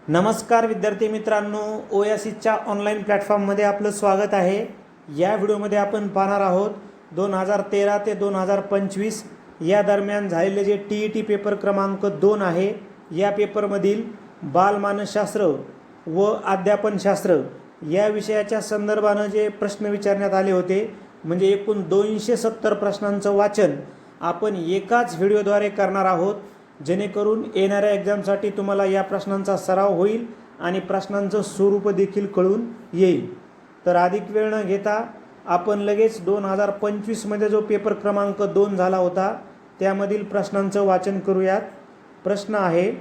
नमस्कार विद्यार्थी मित्रांनो, ओयासिसच्या ऑनलाईन प्लॅटफॉर्ममध्ये आपलं स्वागत आहे। या व्हिडिओमध्ये आपण पाहणार आहोत 2013 ते 2025 या दरम्यान झालेले जे TET पेपर क्रमांक 2 आहे, या पेपरमधील बालमानसशास्त्र व अध्यापनशास्त्र या विषयाच्या संदर्भानं जे प्रश्न विचारण्यात आले होते, म्हणजे एकूण 270 प्रश्नांचं वाचन आपण एकाच व्हिडिओद्वारे करणार आहोत, जेणेकरून येणाऱ्या एक्झामसाठी तुम्हाला या प्रश्नांचा सराव होईल आणि प्रश्नांचं स्वरूप देखील कळून येईल। तर अधिक वेळ न घेता आपण लगेच 2025 मध्ये जो पेपर क्रमांक 2 झाला होता त्यामधील प्रश्नांचं वाचन करूयात। प्रश्न आहे,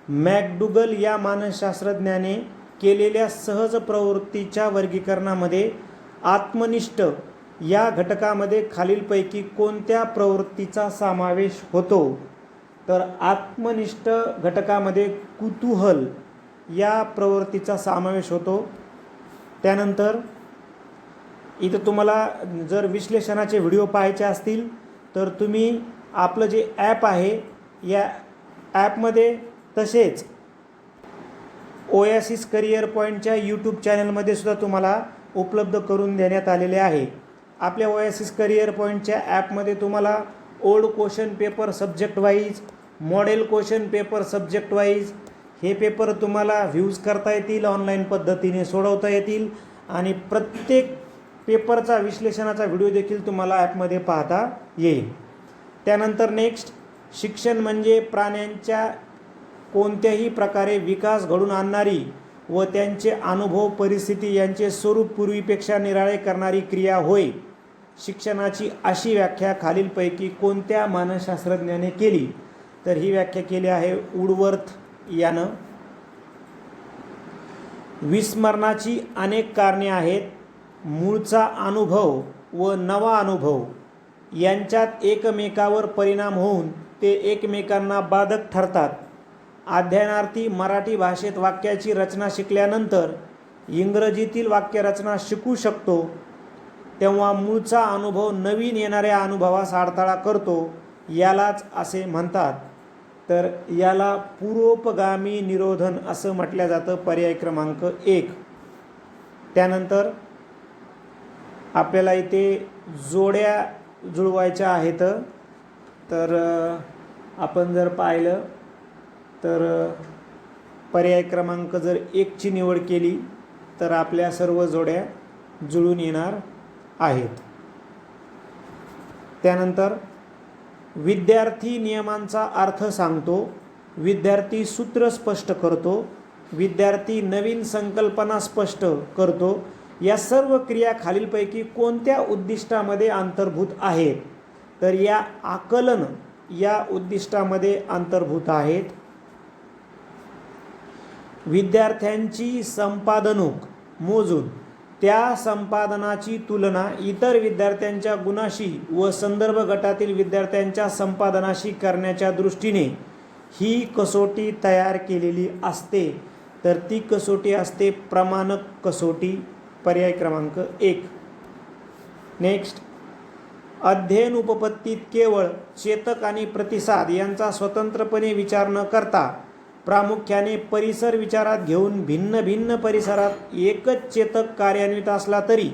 मॅकडुगल या मानसशास्त्रज्ञाने केलेल्या सहज प्रवृत्तीच्या वर्गीकरणामध्ये आत्मनिष्ठ या घटकामध्ये खालीलपैकी कोणत्या प्रवृत्तीचा समावेश होतो? तर आत्मनिष्ठ घटकामध्ये कुतूहल या प्रवृत्तीचा समावेश होतो। त्यानंतर इथं तुम्हाला जर विश्लेषणाचे व्हिडिओ पाहायचे असतील तर तुम्ही आपलं जे ॲप आहे या ॲपमध्ये, तसेच ओयासिस करिअर पॉईंटच्या यूट्यूब चॅनलमध्ये सुद्धा तुम्हाला उपलब्ध करून देण्यात आलेले आहे। आपल्या ओयासिस करिअर पॉईंटच्या ॲपमध्ये तुम्हाला old question paper subject wise, model question paper subject wise हे पेपर तुम्हाला व्ह्यूज करता येतील, ऑनलाईन पद्धतीने सोडवता येतील आणि प्रत्येक पेपरचा विश्लेषणाचा व्हिडिओ देखील तुम्हाला ॲपमध्ये पाहता येईल। त्यानंतर नेक्स्ट, शिक्षण म्हणजे प्राण्यांच्या कोणत्याही प्रकारे विकास घडून आणणारी व त्यांचे अनुभव, परिस्थिती यांचे स्वरूप पूर्वीपेक्षा निराळे करणारी क्रिया होय। शिक्षणाची अशी व्याख्या खालीलपैकी कोणत्या मानसशास्त्रज्ञाने केली? तर ही व्याख्या केली आहे वुडवर्थ यानं। विस्मरणाची अनेक कारणे आहेत। मूळचा अनुभव व नवा अनुभव यांच्यात एकमेकावर परिणाम होऊन ते एकमेकांना बाधक ठरतात। अध्ययनार्थी मराठी भाषेत वाक्याची रचना शिकल्यानंतर इंग्रजीतील वाक्यरचना शिकू शकतो, तेव्हा मूळचा अनुभव नवीन येणाऱ्या अनुभवास अडथळा करतो, यालाच असे म्हणतात। तर याला पूर्वोपगामी निरोधन असं म्हटलं जातं, पर्याय क्रमांक 1। त्यानंतर आपल्याला इथे जोड्या जुळवायच्या आहेत। तर आपण जर पाहिलं तर पर्याय क्रमांक जर 1 ची निवड केली तर आपल्या सर्व जोड्या जुळून येणार आहेत। त्यानंतर विद्यार्थी नियमांचा अर्थ सांगतो, विद्यार्थी सूत्र स्पष्ट करतो, विद्यार्थी नवीन संकल्पना स्पष्ट करतो, या सर्व क्रिया खालीलपैकी कोणत्या उद्दिष्टामध्ये अंतर्भूत आहेत? तर या आकलन या उद्दिष्टामध्ये अंतर्भूत आहेत। विद्यार्थ्यांची संपादनूक मोजून त्या संपादनाची तुलना इतर विद्यार्थ्यांच्या गुणाशी व संदर्भ गटातील विद्यार्थ्यांच्या संपादनाशी करण्याच्या दृष्टीने ही कसोटी तयार केलेली असते। तर ती कसोटी असते प्रमाणक कसोटी, पर्याय क्रमांक 1। नेक्स्ट, अध्ययन उपपत्तीत केवळ चेतक आणि प्रतिसाद यांचा स्वतंत्रपणे विचार न करता प्रामुख्याने परिसर विचारात घेऊन भिन्न भिन्न परिसरात एकच चेतक कार्यान्वित असला तरी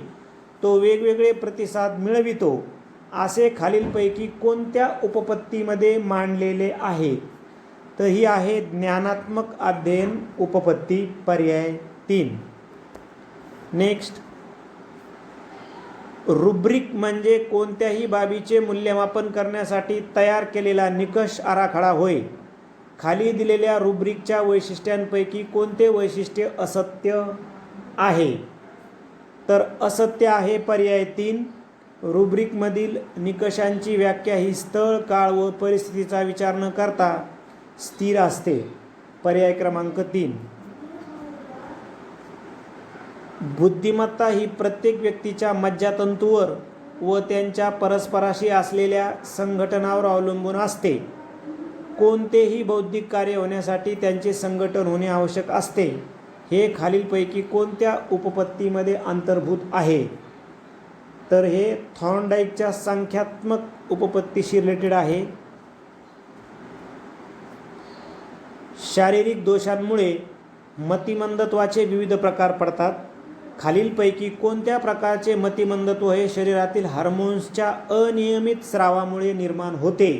तो वेगवेगळे प्रतिसाद मिळवितो, असे खालीलपैकी कोणत्या उपपत्तीमध्ये मांडलेले आहे? तर ही आहे ज्ञानात्मक अध्ययन उपपत्ती, पर्याय 3। नेक्स्ट, रुब्रिक म्हणजे कोणत्याही बाबीचे मूल्यमापन करण्यासाठी तयार केलेला निकष आराखडा होय। खाली दिलेल्या रुब्रिकच्या वैशिष्ट्यांपैकी कोणते वैशिष्ट्य असत्य आहे? तर असत्य आहे पर्याय 3। रुब्रिकमधील निकषांची व्याख्या ही स्थळ, काळ व परिस्थितीचा विचार न करता स्थिर असते, पर्याय क्रमांक 3। बुद्धिमत्ता ही प्रत्येक व्यक्तीच्या मज्जातंतूवर व त्यांच्या परस्पराशी असलेल्या संघटनावर अवलंबून असते। कोणतेही बौद्धिक कार्य होण्यासाठी त्यांचे संघटन होणे आवश्यक असते। हे खालीलपैकी कोणत्या उपपत्तीमध्ये अंतर्भूत आहे? तर हे थॉर्नडाईकच्या संख्यात्मक उपपत्तीशी रिलेटेड आहे। शारीरिक दोषांमुळे मतिमंदत्वाचे विविध प्रकार पडतात. खालीलपैकी कोणत्या प्रकारचे मतिमंदत्व हे शरीरातील हार्मोन्सच्या अनियमित स्रावामुळे निर्माण होते?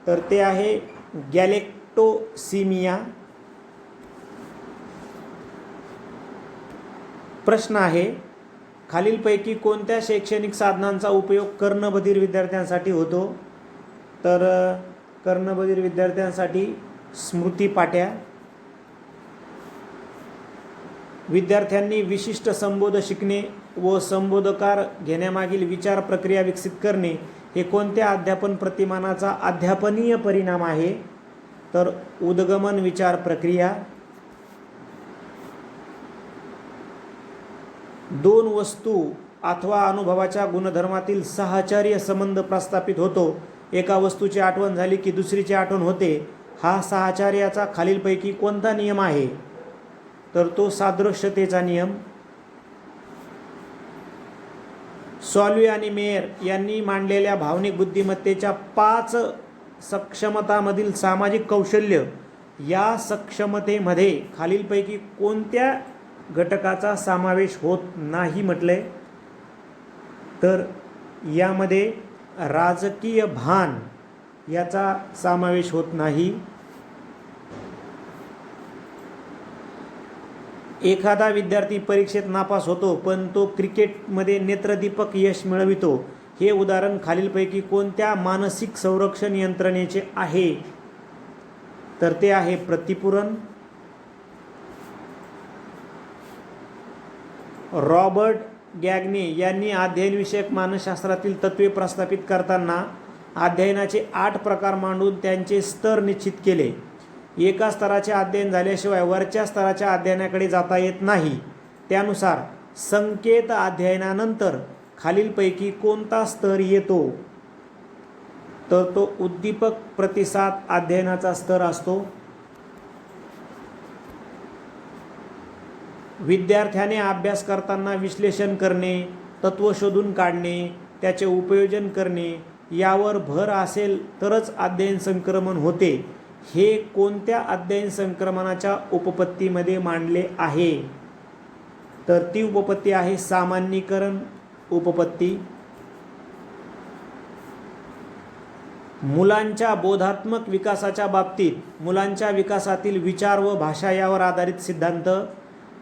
तर ते आहे गॅलेक्टोसिमिया. प्रश्न आहे, खालीलपैकी कोणत्या शैक्षणिक साधनांचा उपयोग कर्णबधिर विद्यार्थ्यांसाठी होतो? तर कर्णबधिर विद्यार्थ्यांसाठी स्मृतिपाट्या. विद्यार्थ्यांनी विशिष्ट संबोध शिकणे व संबोधकार घेण्यामागील विचार प्रक्रिया विकसित करणे हे कोणत्या अध्यापन प्रतिमानाचा अध्यापनीय परिणाम आहे? तर उद्गमन विचार प्रक्रिया. दोन वस्तू अथवा अनुभवाच्या गुणधर्मातील साहचर्य संबंध प्रस्थापित होतो. एका वस्तूची आठवण झाली की दुसरीची आठवण होते. हा साहचर्याचा खालीलपैकी कोणता नियम आहे? तर तो सादृश्यतेचा नियम. सॉल्वे आणि मेयर यांनी मांडलेल्या भावनिक बुद्धिमत्तेच्या 5 सक्षमतामधील सामाजिक कौशल्य या सक्षमतेमध्ये खालीलपैकी कोणत्या घटकाचा समावेश होत नाही म्हटलंय? तर यामध्ये राजकीय भान याचा समावेश होत नाही. एखादा विद्यार्थी परीक्षेत नापास होतो पण तो क्रिकेटमध्ये नेत्रदीपक यश मिळवितो. हे उदाहरण खालीलपैकी कोणत्या मानसिक संरक्षण यंत्रणेचे आहे? तर ते आहे प्रतिपुरण. रॉबर्ट गॅग्ने यांनी अध्ययनविषयक मानसशास्त्रातील तत्त्वे प्रस्थापित करताना अध्ययनाचे 8 प्रकार मांडून त्यांचे स्तर निश्चित केले. एका स्तराचे अध्ययन झाल्याशिवाय वरच्या स्तराच्या अध्ययनाकडे जाता येत नाही. त्यानुसार संकेत अध्ययनानंतर खालीलपैकी कोणता स्तर येतो? तर तो उद्दीपक प्रतिसाद अध्ययनाचा स्तर असतो. विद्यार्थ्याने अभ्यास करताना विश्लेषण करणे, तत्व शोधून काढणे, त्याचे उपयोजन करणे यावर भर असेल तरच अध्ययन संक्रमण होते. हे कोणत्या अध्ययन संक्रमणाच्या उपपत्तीमध्ये मांडले आहे? तर ती उपपत्ती आहे सामान्यीकरण उपपत्ती. मुलांच्या बोधात्मक विकासाच्या बाबतीत मुलांच्या विकासातील विचार व भाषा यावर आधारित सिद्धांत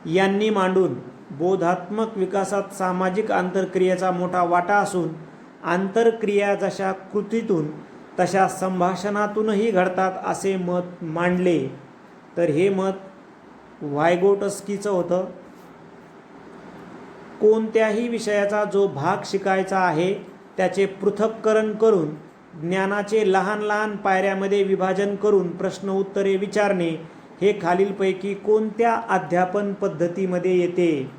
यांनी मांडून बोधात्मक विकासात सामाजिक आंतरक्रियेचा मोठा वाटा असून आंतरक्रिया जशा कृतीतून तशा संभाषणातूनही घडतात असे मत मांडले. तर हे मत वायगोटस्कीचं होतं. कोणत्याही विषयाचा जो भाग शिकायचा आहे त्याचे पृथक्करण करून ज्ञानाचे लहान लहान पायऱ्यामध्ये विभाजन करून प्रश्न उत्तरे विचारणे हे खालीलपैकी कोणत्या अध्यापन पद्धतीमध्ये येते?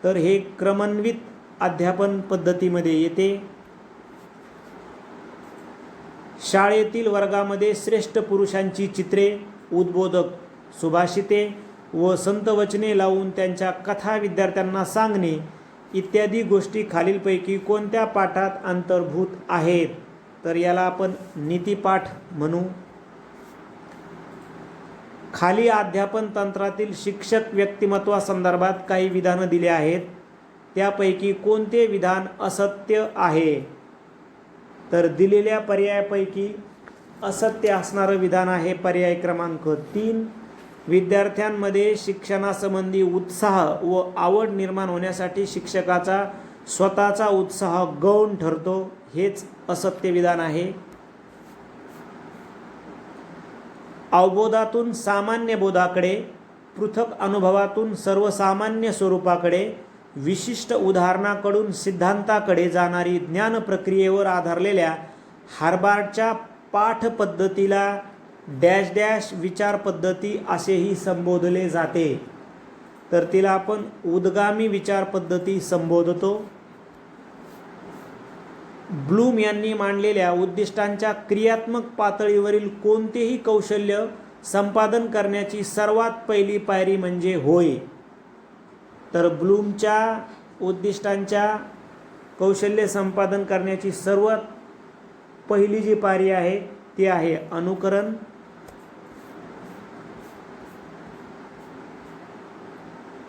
तर हे क्रमन्वित अध्यापन पद्धतीमध्ये येते. शाळेतील वर्गामध्ये श्रेष्ठ पुरुषांची चित्रे, उद्बोधक सुभाषिते व संतवचने लावून त्यांच्या कथा विद्यार्थ्यांना सांगणे इत्यादी गोष्टी खालीलपैकी कोणत्या पाठात अंतर्भूत आहेत? तर याला आपण नीतिपाठ म्हणू. खाली अध्यापन तंत्रातील शिक्षक व्यक्तिमत्वासंदर्भात काही विधानं दिली आहेत. त्यापैकी कोणते विधान असत्य आहे? तर दिलेल्या पर्यायापैकी असत्य असणारं विधान आहे पर्याय क्रमांक 3. विद्यार्थ्यांमध्ये शिक्षणासंबंधी उत्साह व आवड निर्माण होण्यासाठी शिक्षकाचा स्वतःचा उत्साह गौण ठरतो. हेच असत्य विधान आहे. अवबोधातून सामान्य बोधाकडे, पृथक अनुभवातून सर्वसामान्य स्वरूपाकडे, विशिष्ट उदाहरणाकडून सिद्धांताकडे जाणारी ज्ञान प्रक्रियेवर आधारलेल्या हार्वर्डच्या पाठपद्धतीला डॅश डॅश विचार पद्धती असेही संबोधले जाते. तर तिला आपण उद्गामी विचार पद्धती संबोधतो. ब्लूम यांनी मांडलेल्या उद्दिष्टांच्या क्रियात्मक पातळीवरील कोणतेही कौशल्य संपादन करण्याची सर्वात पहिली पायरी म्हणजे होय. तर ब्लूमच्या उद्दिष्टांच्या कौशल्य संपादन करण्याची सर्वात पहिली जी पायरी आहे ती आहे अनुकरण.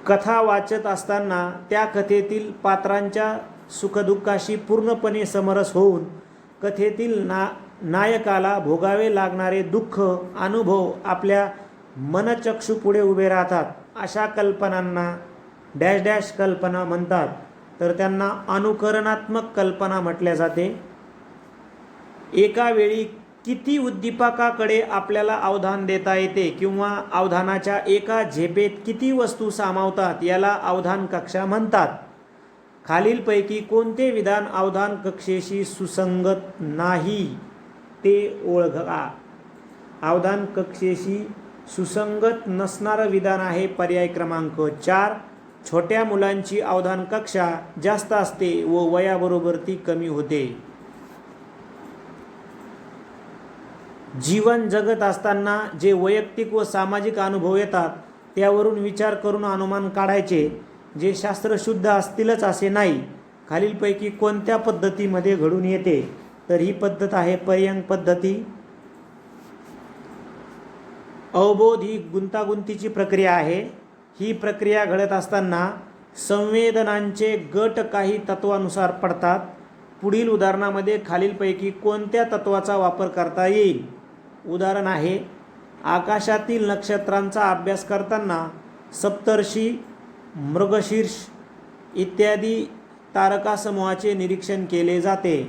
कथा वाचत असताना त्या कथेतील पात्रांच्या सुखदुःखाशी पूर्णपणे समरस होऊन कथेतील नायकाला भोगावे लागणारे दुःख अनुभव आपल्या मनचक्षुपुढे उभे राहतात. अशा कल्पनांना डॅश डॅश कल्पना म्हणतात, तर त्यांना अनुकरणात्मक कल्पना म्हटले जाते. एका वेळी किती उद्दीपकाकडे आपल्याला अवधान देता येते किंवा अवधानाच्या एका झेपेत किती वस्तू सामावतात याला अवधान कक्षा म्हणतात. खालीलपैकी कोणते विधान अवधान कक्षेशी सुसंगत नाही ते ओळखा. अवधान कक्षेशी सुसंगत नसणारं विधान आहे पर्याय क्रमांक 4. छोट्या मुलांची अवधान कक्षा जास्त असते व वयाबरोबर ती कमी होते. जीवन जगत असताना जे वैयक्तिक व सामाजिक अनुभव येतात त्यावरून विचार करून अनुमान काढायचे, जे शास्त्रशुद्ध असतीलच असे नाही. खालीलपैकी कोणत्या पद्धतीमध्ये घडून येते, तर ही पद्धत आहे पर्यंक पद्धती. अवबोध ही गुंतागुंतीची प्रक्रिया आहे. ही प्रक्रिया घडत असताना संवेदनांचे गट काही तत्वानुसार पडतात. पुढील उदाहरणामध्ये खालीलपैकी कोणत्या तत्वाचा वापर करता येईल. उदाहरण आहे, आकाशातील नक्षत्रांचा अभ्यास करताना सप्तर्षी, मृगशीर्ष इत्यादी तारकासमूहाचे निरीक्षण केले जाते.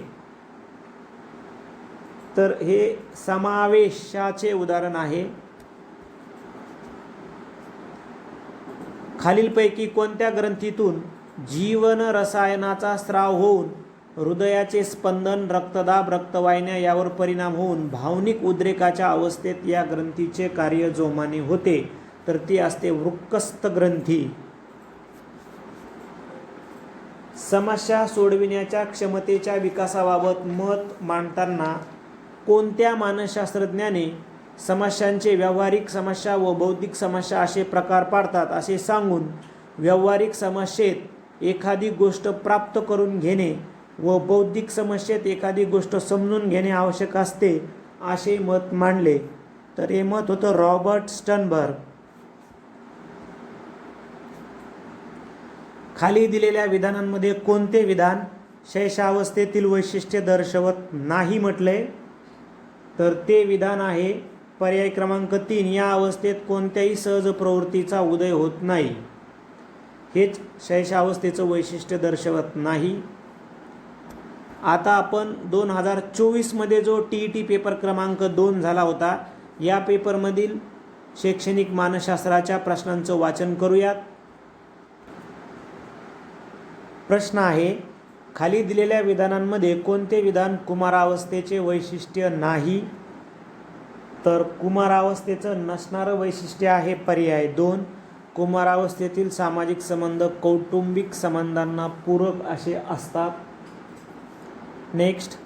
तर हे समावेशाचे उदाहरण आहे. खालीलपैकी कोणत्या ग्रंथीतून जीवन रसायनाचा स्राव होऊन हृदयाचे स्पंदन, रक्तदाब, रक्तवाहिन्या यावर परिणाम होऊन भावनिक उद्रेकाच्या अवस्थेत या ग्रंथीचे कार्य जोमाने होते, तर ती असते वृक्कस्थ ग्रंथी. समस्या सोडविण्याच्या क्षमतेच्या विकासाबाबत मत मांडताना कोणत्या मानसशास्त्रज्ञाने समस्यांचे व्यावहारिक समस्या व बौद्धिक समस्या असे प्रकार पाडतात असे सांगून व्यावहारिक समस्येत एखादी गोष्ट प्राप्त करून घेणे व बौद्धिक समस्येत एखादी गोष्ट समजून घेणे आवश्यक असते असे मत मांडले, तर हे मत होतं रॉबर्ट स्टर्नबर्ग. खाली दिलेल्या विधानांमध्ये कोणते विधान शैशवावस्थेतील वैशिष्ट्ये दर्शवत नाही म्हटले, तर ते विधान आहे पर्याय क्रमांक 3. या अवस्थेत कोणत्याही सहज प्रवृत्तीचा उदय होत नाही. हेच शैशवावस्थेचं वैशिष्ट्य दर्शवत नाही. आता आपण 2024 मध्ये जो TET पेपर क्रमांक 2 झाला होता, या पेपरमधील शैक्षणिक मानसशास्त्राच्या प्रश्नांचं वाचन करूयात. प्रश्न आहे, खाली दिलेल्या विधानांमध्ये कोणते विधान कुमारावस्थेचे वैशिष्ट्य नाही, तर कुमारावस्थेचं नसणारं वैशिष्ट्य आहे पर्याय 2. कुमारावस्थेतील सामाजिक संबंध कौटुंबिक संबंधांना पूरक असे असतात. नेक्स्ट,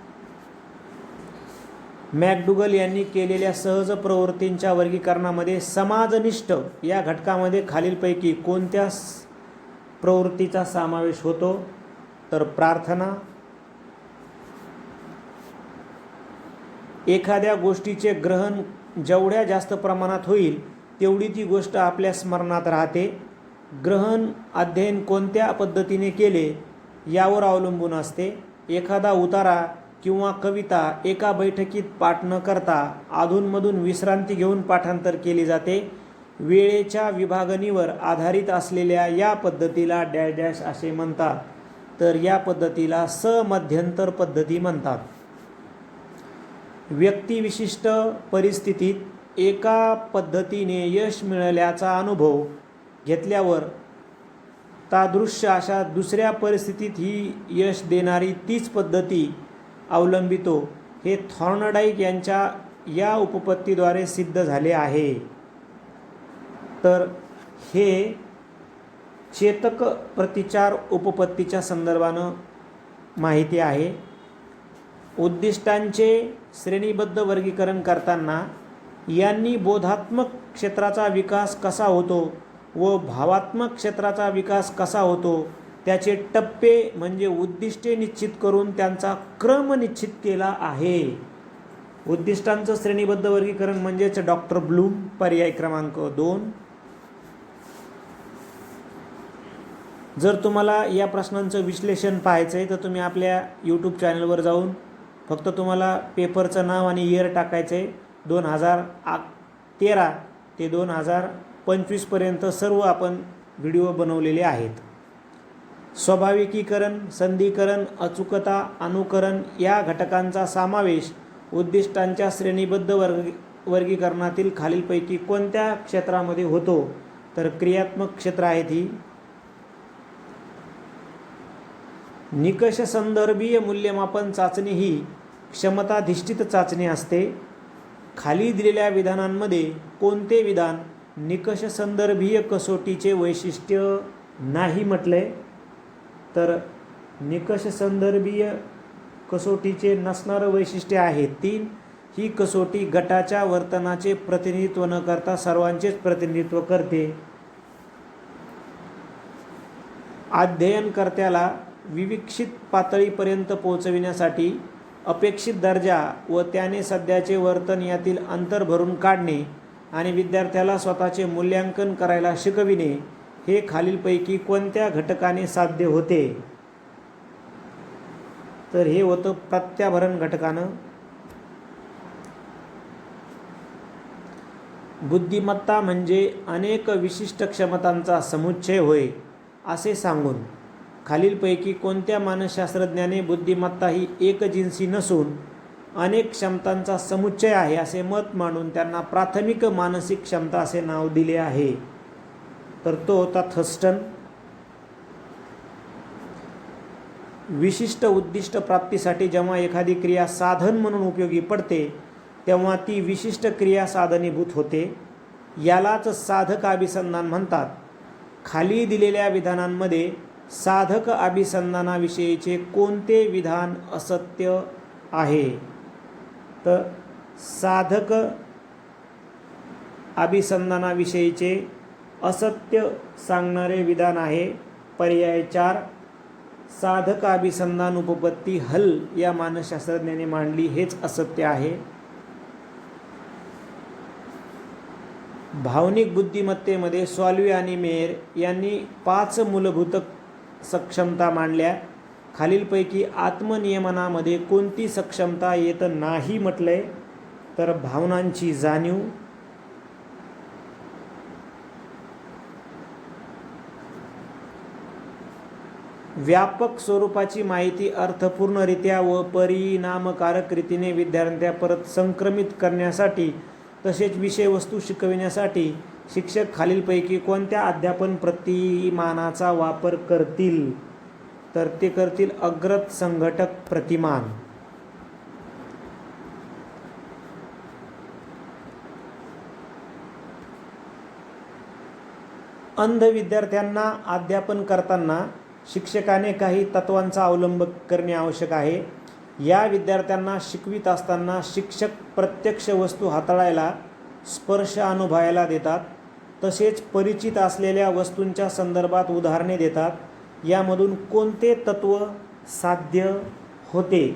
मॅकडुगल यांनी केलेल्या सहज प्रवृत्तींच्या वर्गीकरणामध्ये समाजनिष्ठ या घटकामध्ये खालीलपैकी कोणत्या प्रवृत्तीचा समावेश होतो, तर प्रार्थना. एखाद्या गोष्टीचे ग्रहण जेवढ्या जास्त प्रमाणात होईल तेवढी ती गोष्ट आपल्या स्मरणात राहते. ग्रहण अध्ययन कोणत्या पद्धतीने केले यावर अवलंबून असते. एखादा उतारा किंवा कविता एका बैठकीत पाठ न करता अधूनमधून विश्रांती घेऊन पाठांतर केली जाते. वेळेच्या विभागणीवर आधारित असलेल्या या पद्धतीला डॅश डॅश असे म्हणतात, तर या पद्धतीला समध्यंतर पद्धती म्हणतात. व्यक्तिविशिष्ट परिस्थितीत एका पद्धतीने यश मिळाल्याचा अनुभव घेतल्यावर तादृश्य अशा दुसऱ्या परिस्थितीत ही यश देणारी तीच पद्धती अवलंबितो, हे थॉर्नडाईक यांच्या या उपपत्तीद्वारे सिद्ध झाले आहे. तर हे चेतक प्रतिचार उपपत्तीच्या संदर्भानं माहिती आहे. उद्दिष्टांचे श्रेणीबद्ध वर्गीकरण करताना यांनी बोधात्मक क्षेत्राचा विकास कसा होतो व भावात्मक क्षेत्राचा विकास कसा होतो त्याचे टप्पे म्हणजे उद्दिष्टे निश्चित करून त्यांचा क्रम निश्चित केला आहे. उद्दिष्टांचं श्रेणीबद्ध वर्गीकरण म्हणजेच डॉक्टर ब्लूम पर्याय क्रमांक 2. जर तुम्हाला या प्रश्नांचं विश्लेषण पाहायचं आहे तर तुम्ही आपल्या यूट्यूब चॅनलवर जाऊन फक्त तुम्हाला पेपरचं नाव आणि इयर टाकायचं आहे. 2013 ते 2025पर्यंत सर्व आपण व्हिडिओ बनवलेले आहेत. स्वाभाविकीकरण, संधिकरण, अचूकता, अनुकरण या घटकांचा समावेश उद्दिष्टांच्या श्रेणीबद्ध वर्गीकरणातील खालीलपैकी कोणत्या क्षेत्रामध्ये होतो? तर क्रियात्मक क्षेत्र आहेत ही. निकष संदर्भीय मूल्यमापन चाचणी ही क्षमताधिष्ठित चाचणी असते. खाली दिलेल्या विधानांमध्ये कोणते विधान निकष संदर्भीय कसोटीचे वैशिष्ट्य नाही म्हटले? तर निकष संदर्भीय कसोटीचे नसणारं वैशिष्ट्य आहे 3. ही कसोटी गटाच्या वर्तनाचे प्रतिनिधित्व न करता सर्वांचेच प्रतिनिधित्व करते. अध्ययनकर्त्याला विविक्षित पातळीपर्यंत पोहोचविण्यासाठी अपेक्षित दर्जा व त्याने सध्याचे वर्तन यातील अंतर भरून काढणे आणि विद्यार्थ्याला स्वतःचे मूल्यांकन करायला शिकविणे हे खालीलपैकी कोणत्या घटकाने साध्य होते? तर हे होतं प्रत्याभरण घटकानं. बुद्धिमत्ता म्हणजे अनेक विशिष्ट क्षमतांचा समुच्चय होय असे सांगून खालीलपैकी कोणत्या मानसशास्त्रज्ञाने बुद्धिमत्ता ही एकजिन्सी नसून अनेक क्षमतांचा समुच्चय आहे असे मत मांडून त्यांना प्राथमिक मानसिक क्षमता असे नाव दिले आहे? तर तो होता थर्स्टन. विशिष्ट उद्दिष्ट प्राप्तीसाठी जेव्हा एखादी क्रिया साधन म्हणून उपयोगी पडते तेव्हा ती विशिष्ट क्रिया साधनीभूत होते. यालाच साधक अभिसंधान म्हणतात. खाली दिलेल्या विधानांमध्ये साधक अभिसंधानाविषयीचे कोणते विधान असत्य आहे? तर साधक अभिसंधानाविषयीचे असत्य सांगणारे विधान आहे पर्याय 4. साधक अभिसंधान उपपत्ती हल या मानसशास्त्रज्ञाने मांडली, हेच असत्य आहे. भावनिक बुद्धिमत्तेमध्ये सॉल्वे आणि मेयर यांनी 5 मूलभूत सक्षमता मांडल्या. खालीलपैकी आत्मनियमनामध्ये कोणती सक्षमता येत नाही म्हटलंय? तर भावनांची जाणीव, व्यापक स्वरूपाची माहिती अर्थपूर्णरित्या व परिणामकारक रीतीने विद्यार्थ्यापर्यंत संक्रमित करण्यासाठी तसेच विषयवस्तू शिकविण्यासाठी शिक्षक खालीलपैकी कोणत्या अध्यापन प्रतिमानाचा वापर करतील? तर ते करतील अग्रत संघटक प्रतिमान. अंध विद्यार्थ्यांना अध्यापन करताना शिक्षकाने काही तत्वांचा अवलंब करणे आवश्यक आहे. या विद्यार्थ्यांना शिकवित असताना शिक्षक प्रत्यक्ष वस्तू हाताळायला, स्पर्श अनुभवायला देतात. तसेच परिचित असलेल्या वस्तूंच्या संदर्भात उदाहरणे देतात. यामधून कोणते तत्व साध्य होते?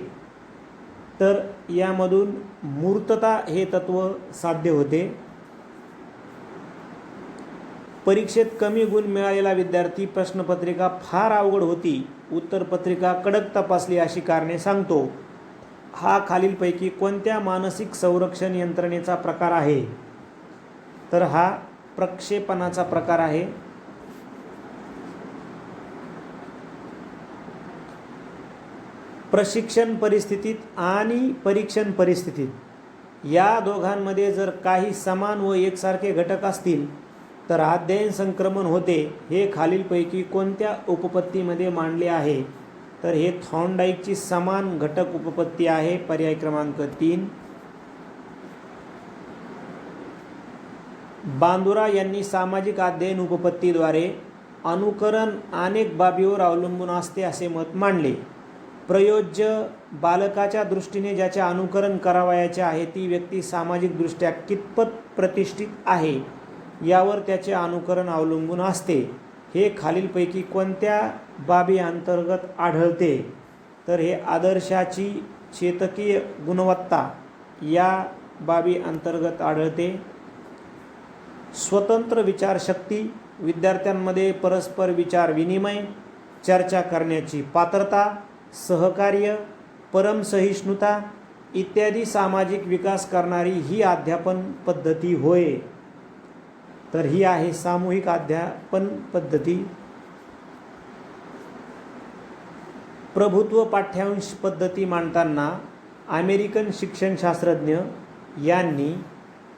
तर यामधून मूर्तता हे तत्व साध्य होते. परीक्षेत कमी गुण मिळालेला विद्यार्थी प्रश्नपत्रिका फार अवघड होती, उत्तरपत्रिका कडक तपासली अशी कारणे सांगतो. हा खालीलपैकी कोणत्या मानसिक संरक्षण यंत्रणेचा प्रकार आहे? तर हा प्रक्षेपणाचा प्रकार आहे. प्रशिक्षण परिस्थितीत आणि परीक्षण परिस्थितीत या दोघांमध्ये जर काही समान व एकसारखे घटक असतील तर अध्ययन संक्रमण होते. हे खालीलपैकी कोणत्या उपपत्तीमध्ये मांडले आहे? तर हे थॉर्नडाईकची समान घटक उपपत्ती आहे, पर्याय क्रमांक 3. बांदुरा यांनी सामाजिक अध्ययन उपपत्तीद्वारे अनुकरण अनेक बाबीवर अवलंबून असते असे मत मांडले. प्रयोज्य बालकाच्या दृष्टीने ज्याचे अनुकरण करावयाचे आहे ती व्यक्ती सामाजिकदृष्ट्या कितपत प्रतिष्ठित आहे यावर त्याचे अनुकरण अवलंबून असते. हे खालीलपैकी कोणत्या बाबी अंतर्गत आढळते? तर हे आदर्शाची चेतकीय गुणवत्ता या बाबी अंतर्गत आढळते. स्वतंत्र विचारशक्ती, विद्यार्थ्यांमध्ये परस्पर विचार विनिमय, चर्चा करण्याची पात्रता, सहकार्य, परमसहिष्णुता इत्यादी सामाजिक विकास करणारी ही अध्यापन पद्धती होय. तर ही आहे सामूहिक अध्यापन पद्धती. प्रभुत्व पाठ्यांश पद्धती मांडताना अमेरिकन शिक्षणशास्त्रज्ञ यांनी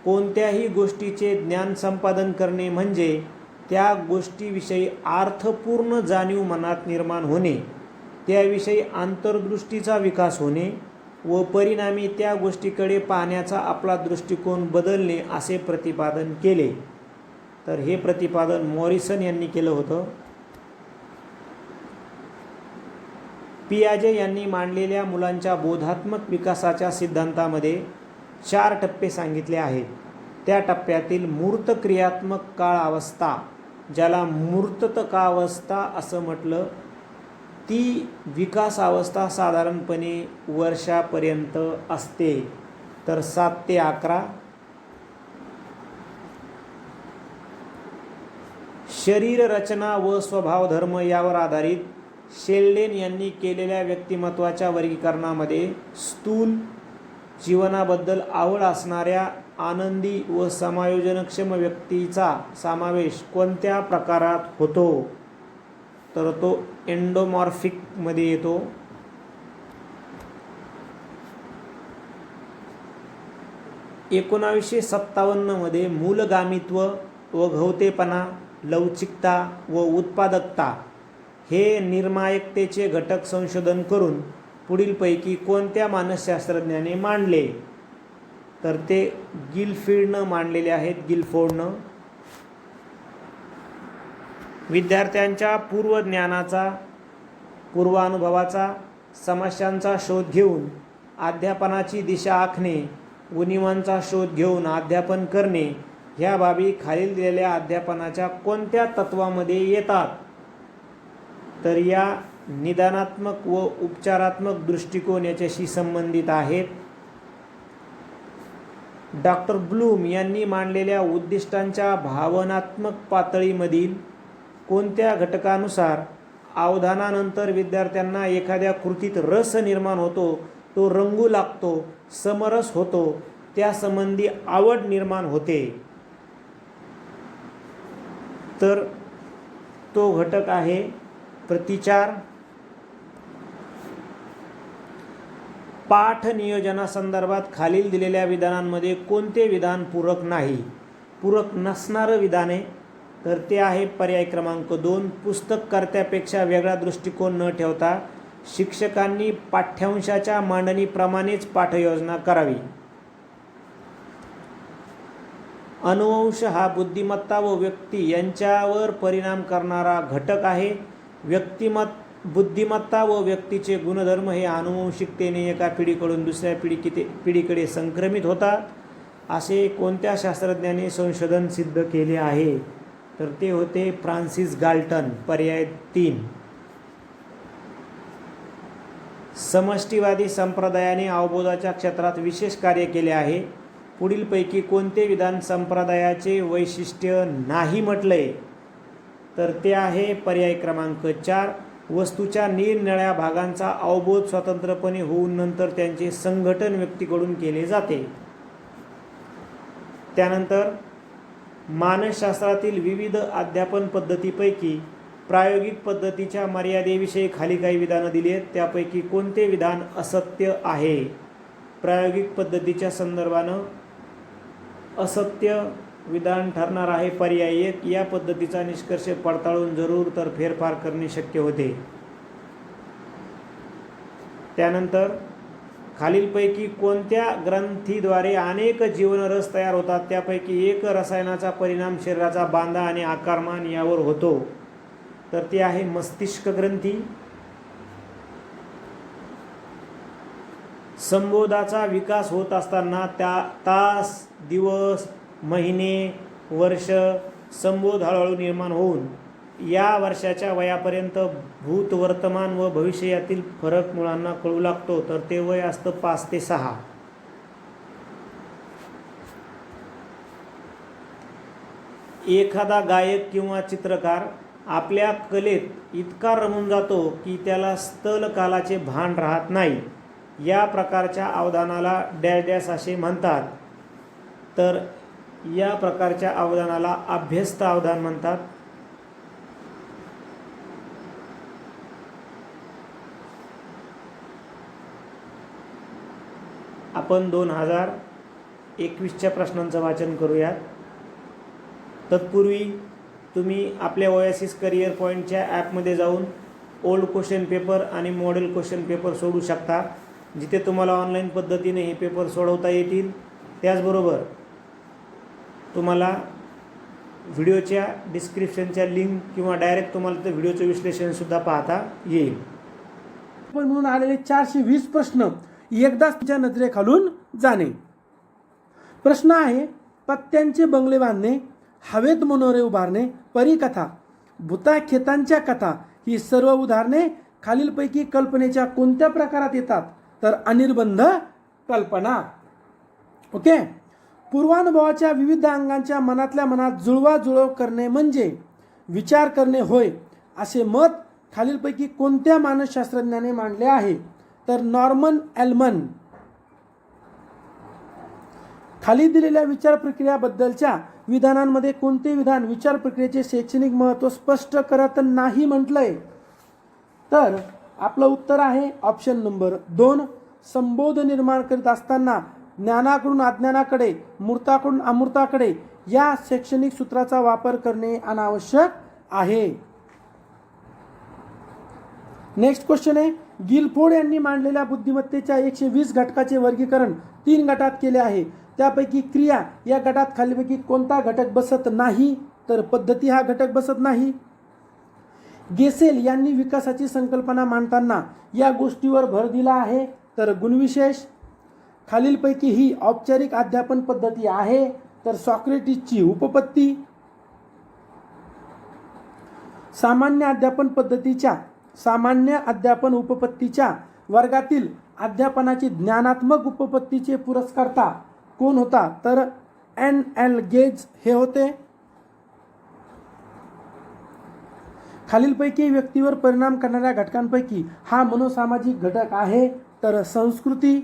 कोणत्याही गोष्टीचे ज्ञान संपादन करणे म्हणजे त्या गोष्टीविषयी अर्थपूर्ण जाणीव मनात निर्माण होणे, त्याविषयी अंतर्दृष्टीचा विकास होणे व परिणामी त्या गोष्टीकडे पाहण्याचा आपला दृष्टिकोन बदलणे असे प्रतिपादन केले. तर हे प्रतिपादन मॉरिसन यांनी केलं होतं. पियाजे यांनी मांडलेल्या मुलांच्या बोधात्मक विकासाच्या सिद्धांतामध्ये 4 टप्पे सांगितले आहेत. त्या टप्प्यातील मूर्त क्रियात्मक काळ अवस्था, ज्याला मूर्तकावस्था असं म्हटलं, ती विकास अवस्था साधारणपणे वर्षापर्यंत असते. तर 7 ते 11. शरीर रचना व स्वभाव धर्म यावर आधारित शेल्डेन यांनी केलेल्या व्यक्तिमत्वाच्या वर्गीकरणामध्ये स्थूल जीवनाबद्दल आवड असणाऱ्या आनंदी व समायोजनक्षम व्यक्तीचा समावेश कोणत्या प्रकारात होतो, तर तो एंडोमॉर्फिकमध्ये येतो. मध्ये मूलगामित्व, ओघवतेपणा, लवचिकता व उत्पादकता हे निर्णायकतेचे घटक संशोधन करून पुढीलपैकी कोणत्या मानसशास्त्रज्ञाने मांडले, तर ते गिलफिल्डनं मांडलेले आहेत. गिलफोर्डनं विद्यार्थ्यांच्या पूर्वज्ञानाचा, पूर्वानुभवाचा, समस्यांचा शोध घेऊन अध्यापनाची दिशा आखणे, उणिवांचा शोध घेऊन अध्यापन करणे ह्या बाबी खालील दिलेल्या अध्यापनाच्या कोणत्या तत्वामध्ये येतात, तर या निदानात्मक व उपचारात्मक दृष्टिकोन याच्याशी संबंधित आहेत. डॉक्टर ब्लूम यांनी मांडलेल्या उद्दिष्टांच्या भावनात्मक पातळीमधील कोणत्या घटकानुसार अवधानानंतर विद्यार्थ्यांना एखाद्या कृतीत रस निर्माण होतो, तो रंगू लागतो, समरस होतो, त्यासंबंधी आवड निर्माण होते, तर तो घटक आहे प्रतिचार. पाठ नियोजनासंदर्भात खालील दिलेल्या विधानांमध्ये कोणते विधान पूरक नाही, पूरक नसणारं विधान आहे, तर ते आहे पर्याय क्रमांक 2. पुस्तककर्त्यापेक्षा वेगळा दृष्टिकोन न ठेवता शिक्षकांनी पाठ्यांशाच्या मांडणीप्रमाणेच पाठयोजना करावी. अनुवंश हा बुद्धिमत्ता व व्यक्ती यांच्यावर परिणाम करणारा घटक आहे. बुद्धिमत्ता व व्यक्तीचे गुणधर्म हे आनुवंशिकतेने एका पिढीकडून दुसऱ्या पिढीकडे संक्रमित होतात, असे कोणत्या शास्त्रज्ञाने संशोधन सिद्ध केले आहे, तर ते होते फ्रान्सिस गाल्टन. पर्याय 3. समष्टीवादी संप्रदायाने अवबोधाच्या क्षेत्रात विशेष कार्य केले आहे. पुढीलपैकी कोणते विधान संप्रदायाचे वैशिष्ट्य नाही म्हटलंय, तर ते आहे पर्याय क्रमांक 4. वस्तूच्या निरनिराळ्या भागांचा अवबोध स्वतंत्रपणे होऊन नंतर त्यांचे संघटन व्यक्तीकडून केले जाते. त्यानंतर मानसशास्त्रातील विविध अध्यापन पद्धतीपैकी प्रायोगिक पद्धतीच्या मर्यादेविषयी खाली काही विधानं दिली आहेत, त्यापैकी कोणते विधान असत्य आहे. प्रायोगिक पद्धतीच्या संदर्भानं असत्य विधान ठरणार आहे पर्याय 1. या पद्धतीचा निष्कर्ष पडताळून जरूर तर फेरफार करणे शक्य होते. त्यानंतर खालीलपैकी कोणत्या ग्रंथीद्वारे अनेक जीवनरस तयार होतात, त्यापैकी एक रसायनाचा परिणाम शरीराचा बांधा आणि आकारमान यावर होतो, तर ते आहे मस्तिष्क ग्रंथी. संबोधाचा विकास होत असताना तास, दिवस, महिने, वर्ष, संबोध हळूहळू निर्माण होऊन या वर्षाच्या वयापर्यंत भूत, वर्तमान व भविष्य यातील फरक मुलांना कळू लागतो, तर ते वय असतं 5 ते 6. एखादा गायक किंवा चित्रकार आपल्या कलेत इतका रमून जातो की त्याला स्थल कालाचे भान राहत नाही. या प्रकारच्या अवधानाला डॅश डॅश असे म्हणतात. तर या प्रकारच्या अवधानाला अभ्यस्त अवधान म्हणतात. आपण 2021च्या प्रश्नांचं वाचन करूयात. तत्पूर्वी तुम्ही आपल्या ओएसिस करिअर पॉईंटच्या ॲपमध्ये जाऊन ओल्ड क्वेश्चन पेपर आणि मॉडेल क्वेश्चन पेपर सोडू शकता, जिथे तुम्हाला ऑनलाईन पद्धतीने हे पेपर सोडवता येतील. त्याचबरोबर तुम्हाला व्हिडिओच्या डिस्क्रिप्शनच्या लिंक किंवा डायरेक्ट तुम्हाला ते व्हिडिओचं विश्लेषणसुद्धा पाहता येईल. पण म्हणून आलेले 420 प्रश्न एकदाच तुमच्या नजरेखालून जाणे. प्रश्न आहे, पत्त्यांचे बंगले बांधणे, हवेत मनोरे उभारणे, परीकथा, भूताखेतांच्या कथा ही सर्व उदाहरणे खालीलपैकी कल्पनेच्या कोणत्या प्रकारात येतात? तर अनिर्बंध कल्पना. ओके. पूर्वानुभवाच्या विविध अंगांच्या मनातल्या मनात जुळवाजुळव करणे म्हणजे विचार करणे होय, असे मत खालीलपैकी कोणत्या मानसशास्त्रज्ञाने मांडले आहे? तर नॉर्मन एल्मन. खाली दिलेल्या विचार प्रक्रियाबद्दलच्या विधानांमध्ये कोणते विधान विचार प्रक्रियेचे शैक्षणिक महत्त्व स्पष्ट करत नाही म्हटलंय? तर आपलं उत्तर आहे ऑप्शन नंबर 2. संबोध निर्माण करीत असताना ज्ञानाकडून अज्ञानाकडे, मूर्ताकडून अमूर्ताकडे या शैक्षणिक सूत्राचा वापर करणे अनावश्यक आहे. नेक्स्ट क्वेश्चन आहे, गिलफोर्ड यांनी मांडलेल्या बुद्धिमत्तेच्या 120 घटकाचे वर्गीकरण 3 गटात केले आहे. त्यापैकी क्रिया या गटात खालीलपैकी कोणता घटक बसत नाही? तर पद्धती हा घटक बसत नाही. गेसेल यांनी विकासाची संकल्पना मांडताना या गोष्टीवर भर दिला आहे. तर गुणविशेष. खालीलपैकी ही औपचारिक अध्यापन पद्धती आहे. तर सॉक्रेटिसची उपपत्ती. सामान्य अध्यापन उपपत्तीच्या वर्गातील अध्यापनाची ज्ञानात्मक उपपत्तीचे पुरस्कर्ता कोण होता? तर N.L. गेज हे होते. खालीलपैकी व्यक्तीवर परिणाम करणाऱ्या घटकांपैकी हा मनोसामाजिक घटक आहे. तर संस्कृती.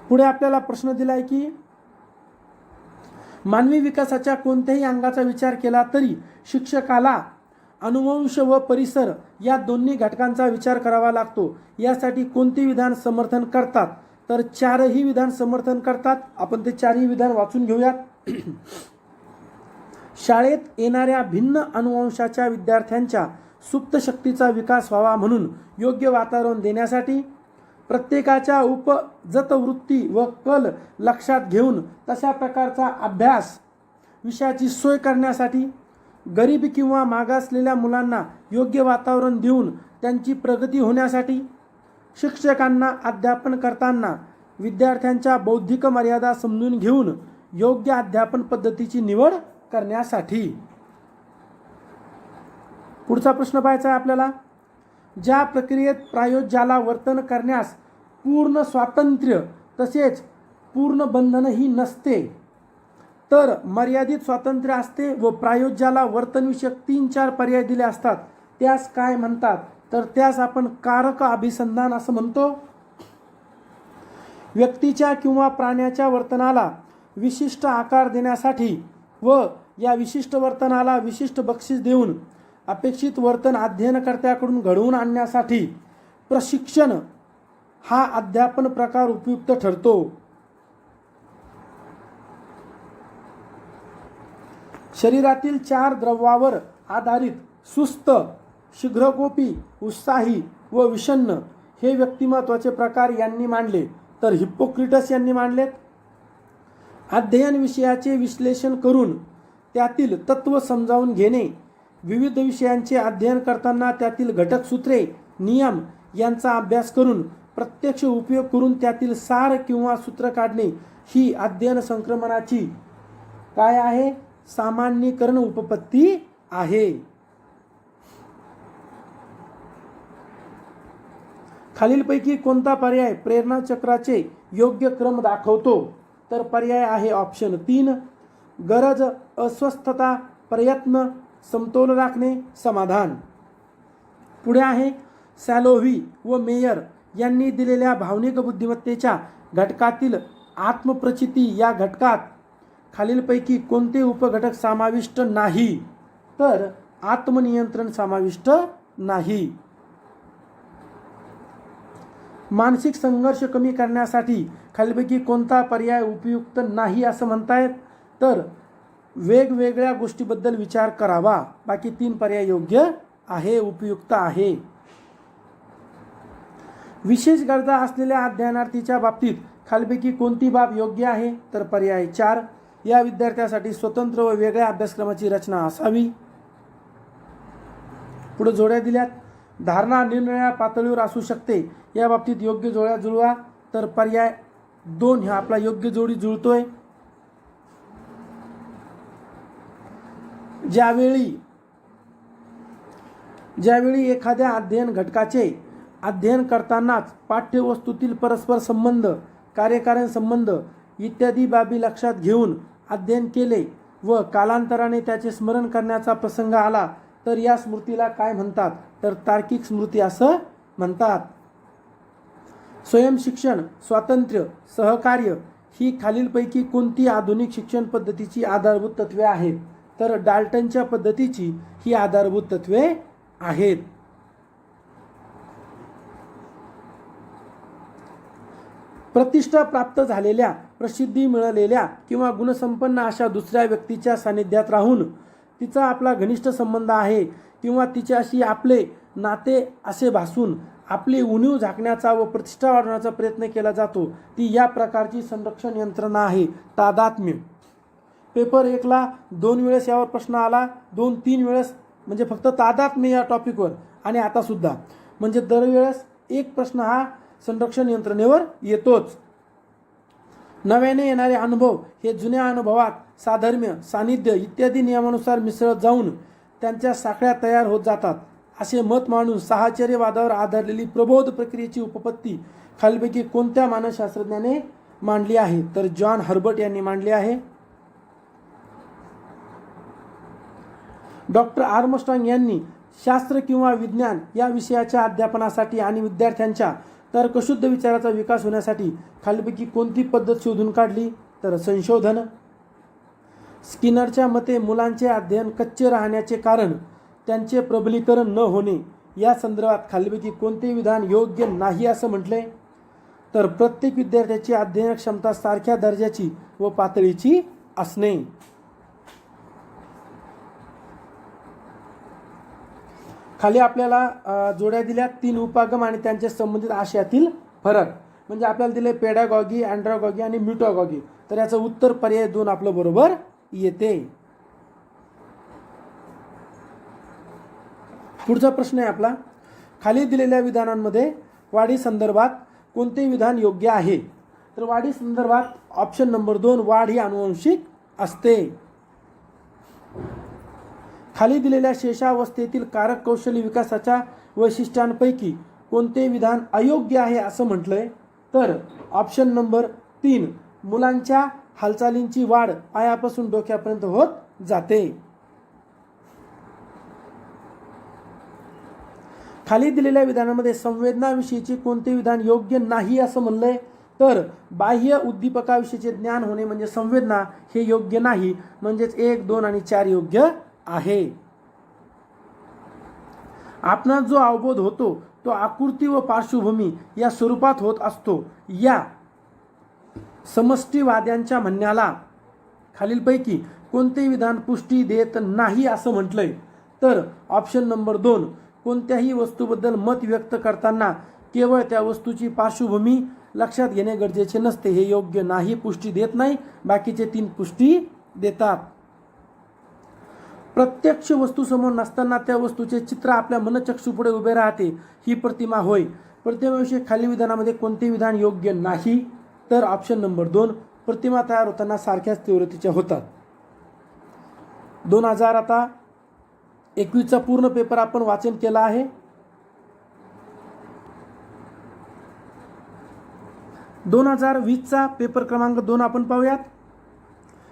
पुढे आपल्याला प्रश्न दिलाय की मानवी विकासाच्या कोणत्याही अंगाचा विचार केला तरी शिक्षकाला अनुवंश व परिसर या दोन्ही घटकांचा विचार करावा लागतो. यासाठी कोणते विधान समर्थन करतात? तर 4ही विधान समर्थन करतात. आपण ते 4ही विधान वाचून घेऊयात. शाळेत येणाऱ्या भिन्न अनुवंशाच्या विद्यार्थ्यांच्या सुप्त शक्तीचा विकास व्हावा म्हणून योग्य वातावरण देण्यासाठी, प्रत्येकाच्या उपजत वृत्ती व कल लक्षात घेऊन तशा प्रकारचा अभ्यास विषयाची सोय करण्यासाठी, गरीब किंवा मागासलेल्या मुलांना योग्य वातावरण देऊन त्यांची प्रगती होण्यासाठी, शिक्षकांना अध्यापन करताना विद्यार्थ्यांच्या बौद्धिक मर्यादा समजून घेऊन योग्य अध्यापन पद्धतीची निवड करण्यासाठी. पुढचा प्रश्न पाहायचा आहे आपल्याला. ज्या प्रक्रियेत प्रायोज्याला वर्तन करण्यास पूर्ण स्वातंत्र्य तसेच पूर्ण बंधनही नसते, तर मर्यादित स्वातंत्र्य असते व प्रायोज्याला वर्तनविषयक 3-4 पर्याय दिले असतात, त्यास काय म्हणतात? तर त्यास आपण कारक अभिसंधान असं म्हणतो. व्यक्तीच्या किंवा प्राण्याच्या वर्तनाला विशिष्ट आकार देण्यासाठी व या विशिष्ट वर्तनाला विशिष्ट बक्षीस देऊन अपेक्षित वर्तन अध्ययनकर्त्याकडून घडवून आणण्यासाठी प्रशिक्षण हा अध्यापन प्रकार उपयुक्त ठरतो. शरीरातील 4 द्रव्यावर आधारित सुस्त, शीघ्रकोपी, उत्साही व विषण्ण हे व्यक्तिमत्वाचे प्रकार यांनी मांडले. तर हिप्पोक्रेटस यांनी मांडलेत. अध्ययन विषयाचे विश्लेषण करून त्यातील तत्व समजावून घेणे, विविध विषयांचे अध्ययन करताना त्यातील घटक सूत्रे, नियम यांचा अभ्यास करून प्रत्यक्ष उपयोग करून त्यातील सार किंवा सूत्र काढणे ही अध्ययन संक्रमणाची काय आहे? सामान्यीकरण उपपत्ती आहे. खालीलपैकी कोणता पर्याय प्रेरणा चक्राचे योग्य क्रम दाखवतो? तर पर्याय आहे ऑप्शन 3. गरज, अस्वस्थता, प्रयत्न, समतोल राखणे, समाधान. पुढे आहे सॅलोव्ही व मेयर यांनी दिलेल्या भावनिक बुद्धिमत्तेच्या घटकातील आत्मप्रचिती या घटकात खालीलपैकी कोणते उपघटक समाविष्ट नाही? तर आत्मनियंत्रण समाविष्ट नाही. मानसिक संघर्ष कमी करण्यासाठी खालीलपैकी कोणता पर्याय उपयुक्त नाही असं म्हणतायत? तर वेगवेगळ्या गोष्टीबद्दल विचार करावा. बाकी 3 पर्याय योग्य आहे, उपयुक्त आहे. विशेष गरजा असलेल्या अध्ययनार्थीच्या बाबतीत खालीलपैकी कोणती बाब योग्य आहे? तर पर्याय 4, या विद्यार्थ्यासाठी स्वतंत्र व वेगळ्या अभ्यासक्रमाची रचना असावी. पुढे जोड्या दिल्यात. धारणा निरनिराळ्या पातळीवर असू शकते, या बाबतीत योग्य जोड्या जुळवा. तर पर्याय 2 हा आपला योग्य जोडी जुळतोय. ज्यावेळी एखाद्या अध्ययन घटकाचे अध्ययन करतानाच पाठ्यवस्तूतील परस्पर संबंध, कार्यकारण संबंध इत्यादी बाबी लक्षात घेऊन अध्ययन केले व कालांतराने त्याचे स्मरण करण्याचा प्रसंग आला तर या स्मृतीला काय म्हणतात? तर तार्किक स्मृती असं म्हणतात. स्वयंशिक्षण, स्वातंत्र्य, सहकार्य ही खालीलपैकी कोणती आधुनिक शिक्षण पद्धतीची आधारभूत तत्वे आहेत? तर डाल्टनच्या पद्धतीची ही आधारभूत तत्वे आहेत. प्रतिष्ठा प्राप्त झालेल्या, प्रसिद्धी मिळालेल्या किंवा गुणसंपन्न अशा दुसऱ्या व्यक्तीच्या सानिध्यात राहून तिचा आपला घनिष्ठ संबंध आहे किंवा तिच्याशी आपले नाते असे भासून आपली उणीव झाकण्याचा व प्रतिष्ठा वाढवण्याचा प्रयत्न केला जातो, ती या प्रकारची संरक्षण यंत्रणा आहे. तादात्म्य. पेपर 1ला 2 वेळेस यावर प्रश्न आला, 2-3 वेळेस, म्हणजे फक्त तादात्म्य या टॉपिकवर. आणि आता सुद्धा म्हणजे दरवेळेस एक प्रश्न हा संरक्षण यंत्रणेवर येतोच. नव्याने येणारे अनुभव हे जुन्या अनुभवात साधर्म्य, सानिध्य इत्यादी नियमानुसार मिसळत जाऊन त्यांच्या साखळ्या तयार होत जातात, असे मत मांडून साहचर्यवादावर आधारलेली प्रबोध प्रक्रियेची उपपत्ती खालीलपैकी कोणत्या मानसशास्त्रज्ञाने मांडली आहे? तर जॉन हर्बर्ट यांनी मांडली आहे. डॉक्टर आर्मस्ट्रॉंग यांनी शास्त्र किंवा विज्ञान या विषयाच्या अध्यापनासाठी आणि विद्यार्थ्यांच्या तर्कशुद्ध विचाराचा विकास होण्यासाठी खालीलपैकी कोणती पद्धत शोधून काढली? तर संशोधन. स्किनरच्या मते मुलांचे अध्ययन कच्चे राहण्याचे कारण त्यांचे प्रबलीकरण न होणे. या संदर्भात खालीलपैकी कोणते विधान योग्य नाही असं म्हटले? तर प्रत्येक विद्यार्थ्याची अध्ययन क्षमता सारख्या दर्जाची व पातळीची असणे. खाली आपल्याला जोड्या दिल्या 3 उपागम आणि त्यांचे संबंधित आशयातील फरक. म्हणजे आपल्याला दिले पेडागॉगी, अँड्रागॉगी आणि म्युटागॉगी. तर याचं उत्तर पर्याय 2 आपलं बरोबर येते. पुढचा प्रश्न आहे आपला, खाली दिलेल्या विधानांमध्ये वाढी संदर्भात कोणते विधान योग्य आहे? तर वाढी संदर्भात ऑप्शन नंबर 2, वाढ ही अनुवंशिक असते. खाली दिलेल्या शेषावस्थेतील कारक कौशल्य विकासाच्या वैशिष्ट्यांपैकी कोणते विधान अयोग्य आहे असं म्हटलंय? तर ऑप्शन नंबर 3, मुलांच्या हालचालींची वाढ पायापासून डोक्यापर्यंत होत जाते. खाली दिलेल्या विधानामध्ये संवेदनाविषयीचे कोणते विधान योग्य नाही असं म्हणलंय? तर बाह्य उद्दीपकाविषयीचे ज्ञान होणे म्हणजे संवेदना हे योग्य नाही. म्हणजेच 1, 2 आणि 4 योग्य आहे. आपणास जो अवबोध होतो तो आकृती व पार्श्वभूमी या स्वरूपात होत असतो. या समष्टीवाद्यांच्या म्हणण्याला खालीलपैकी कोणते विधान पुष्टी देत नाही असं म्हटलंय? तर ऑप्शन नंबर 2, कोणत्याही वस्तूबद्दल मत व्यक्त करताना केवळ त्या वस्तूची पार्श्वभूमी लक्षात घेणे गरजेचे नसते, हे योग्य नाही, पुष्टी देत नाही. बाकीचे 3 पुष्टी देतात. प्रत्यक्ष वस्तूसमोर नसताना त्या वस्तूचे चित्र आपल्या मनचक्षुपुढे उभे राहते, ही प्रतिमा होय. प्रतिमेविषयी खाली विधानामध्ये कोणते विधान योग्य नाही? तर ऑप्शन नंबर 2, प्रतिमा तयार होताना सारख्याच तीव्रतेच्या होतात. 2000 आता 21चा पूर्ण पेपर आपण वाचन केला आहे. 2020चा पेपर क्रमांक 2 आपण पाहूयात.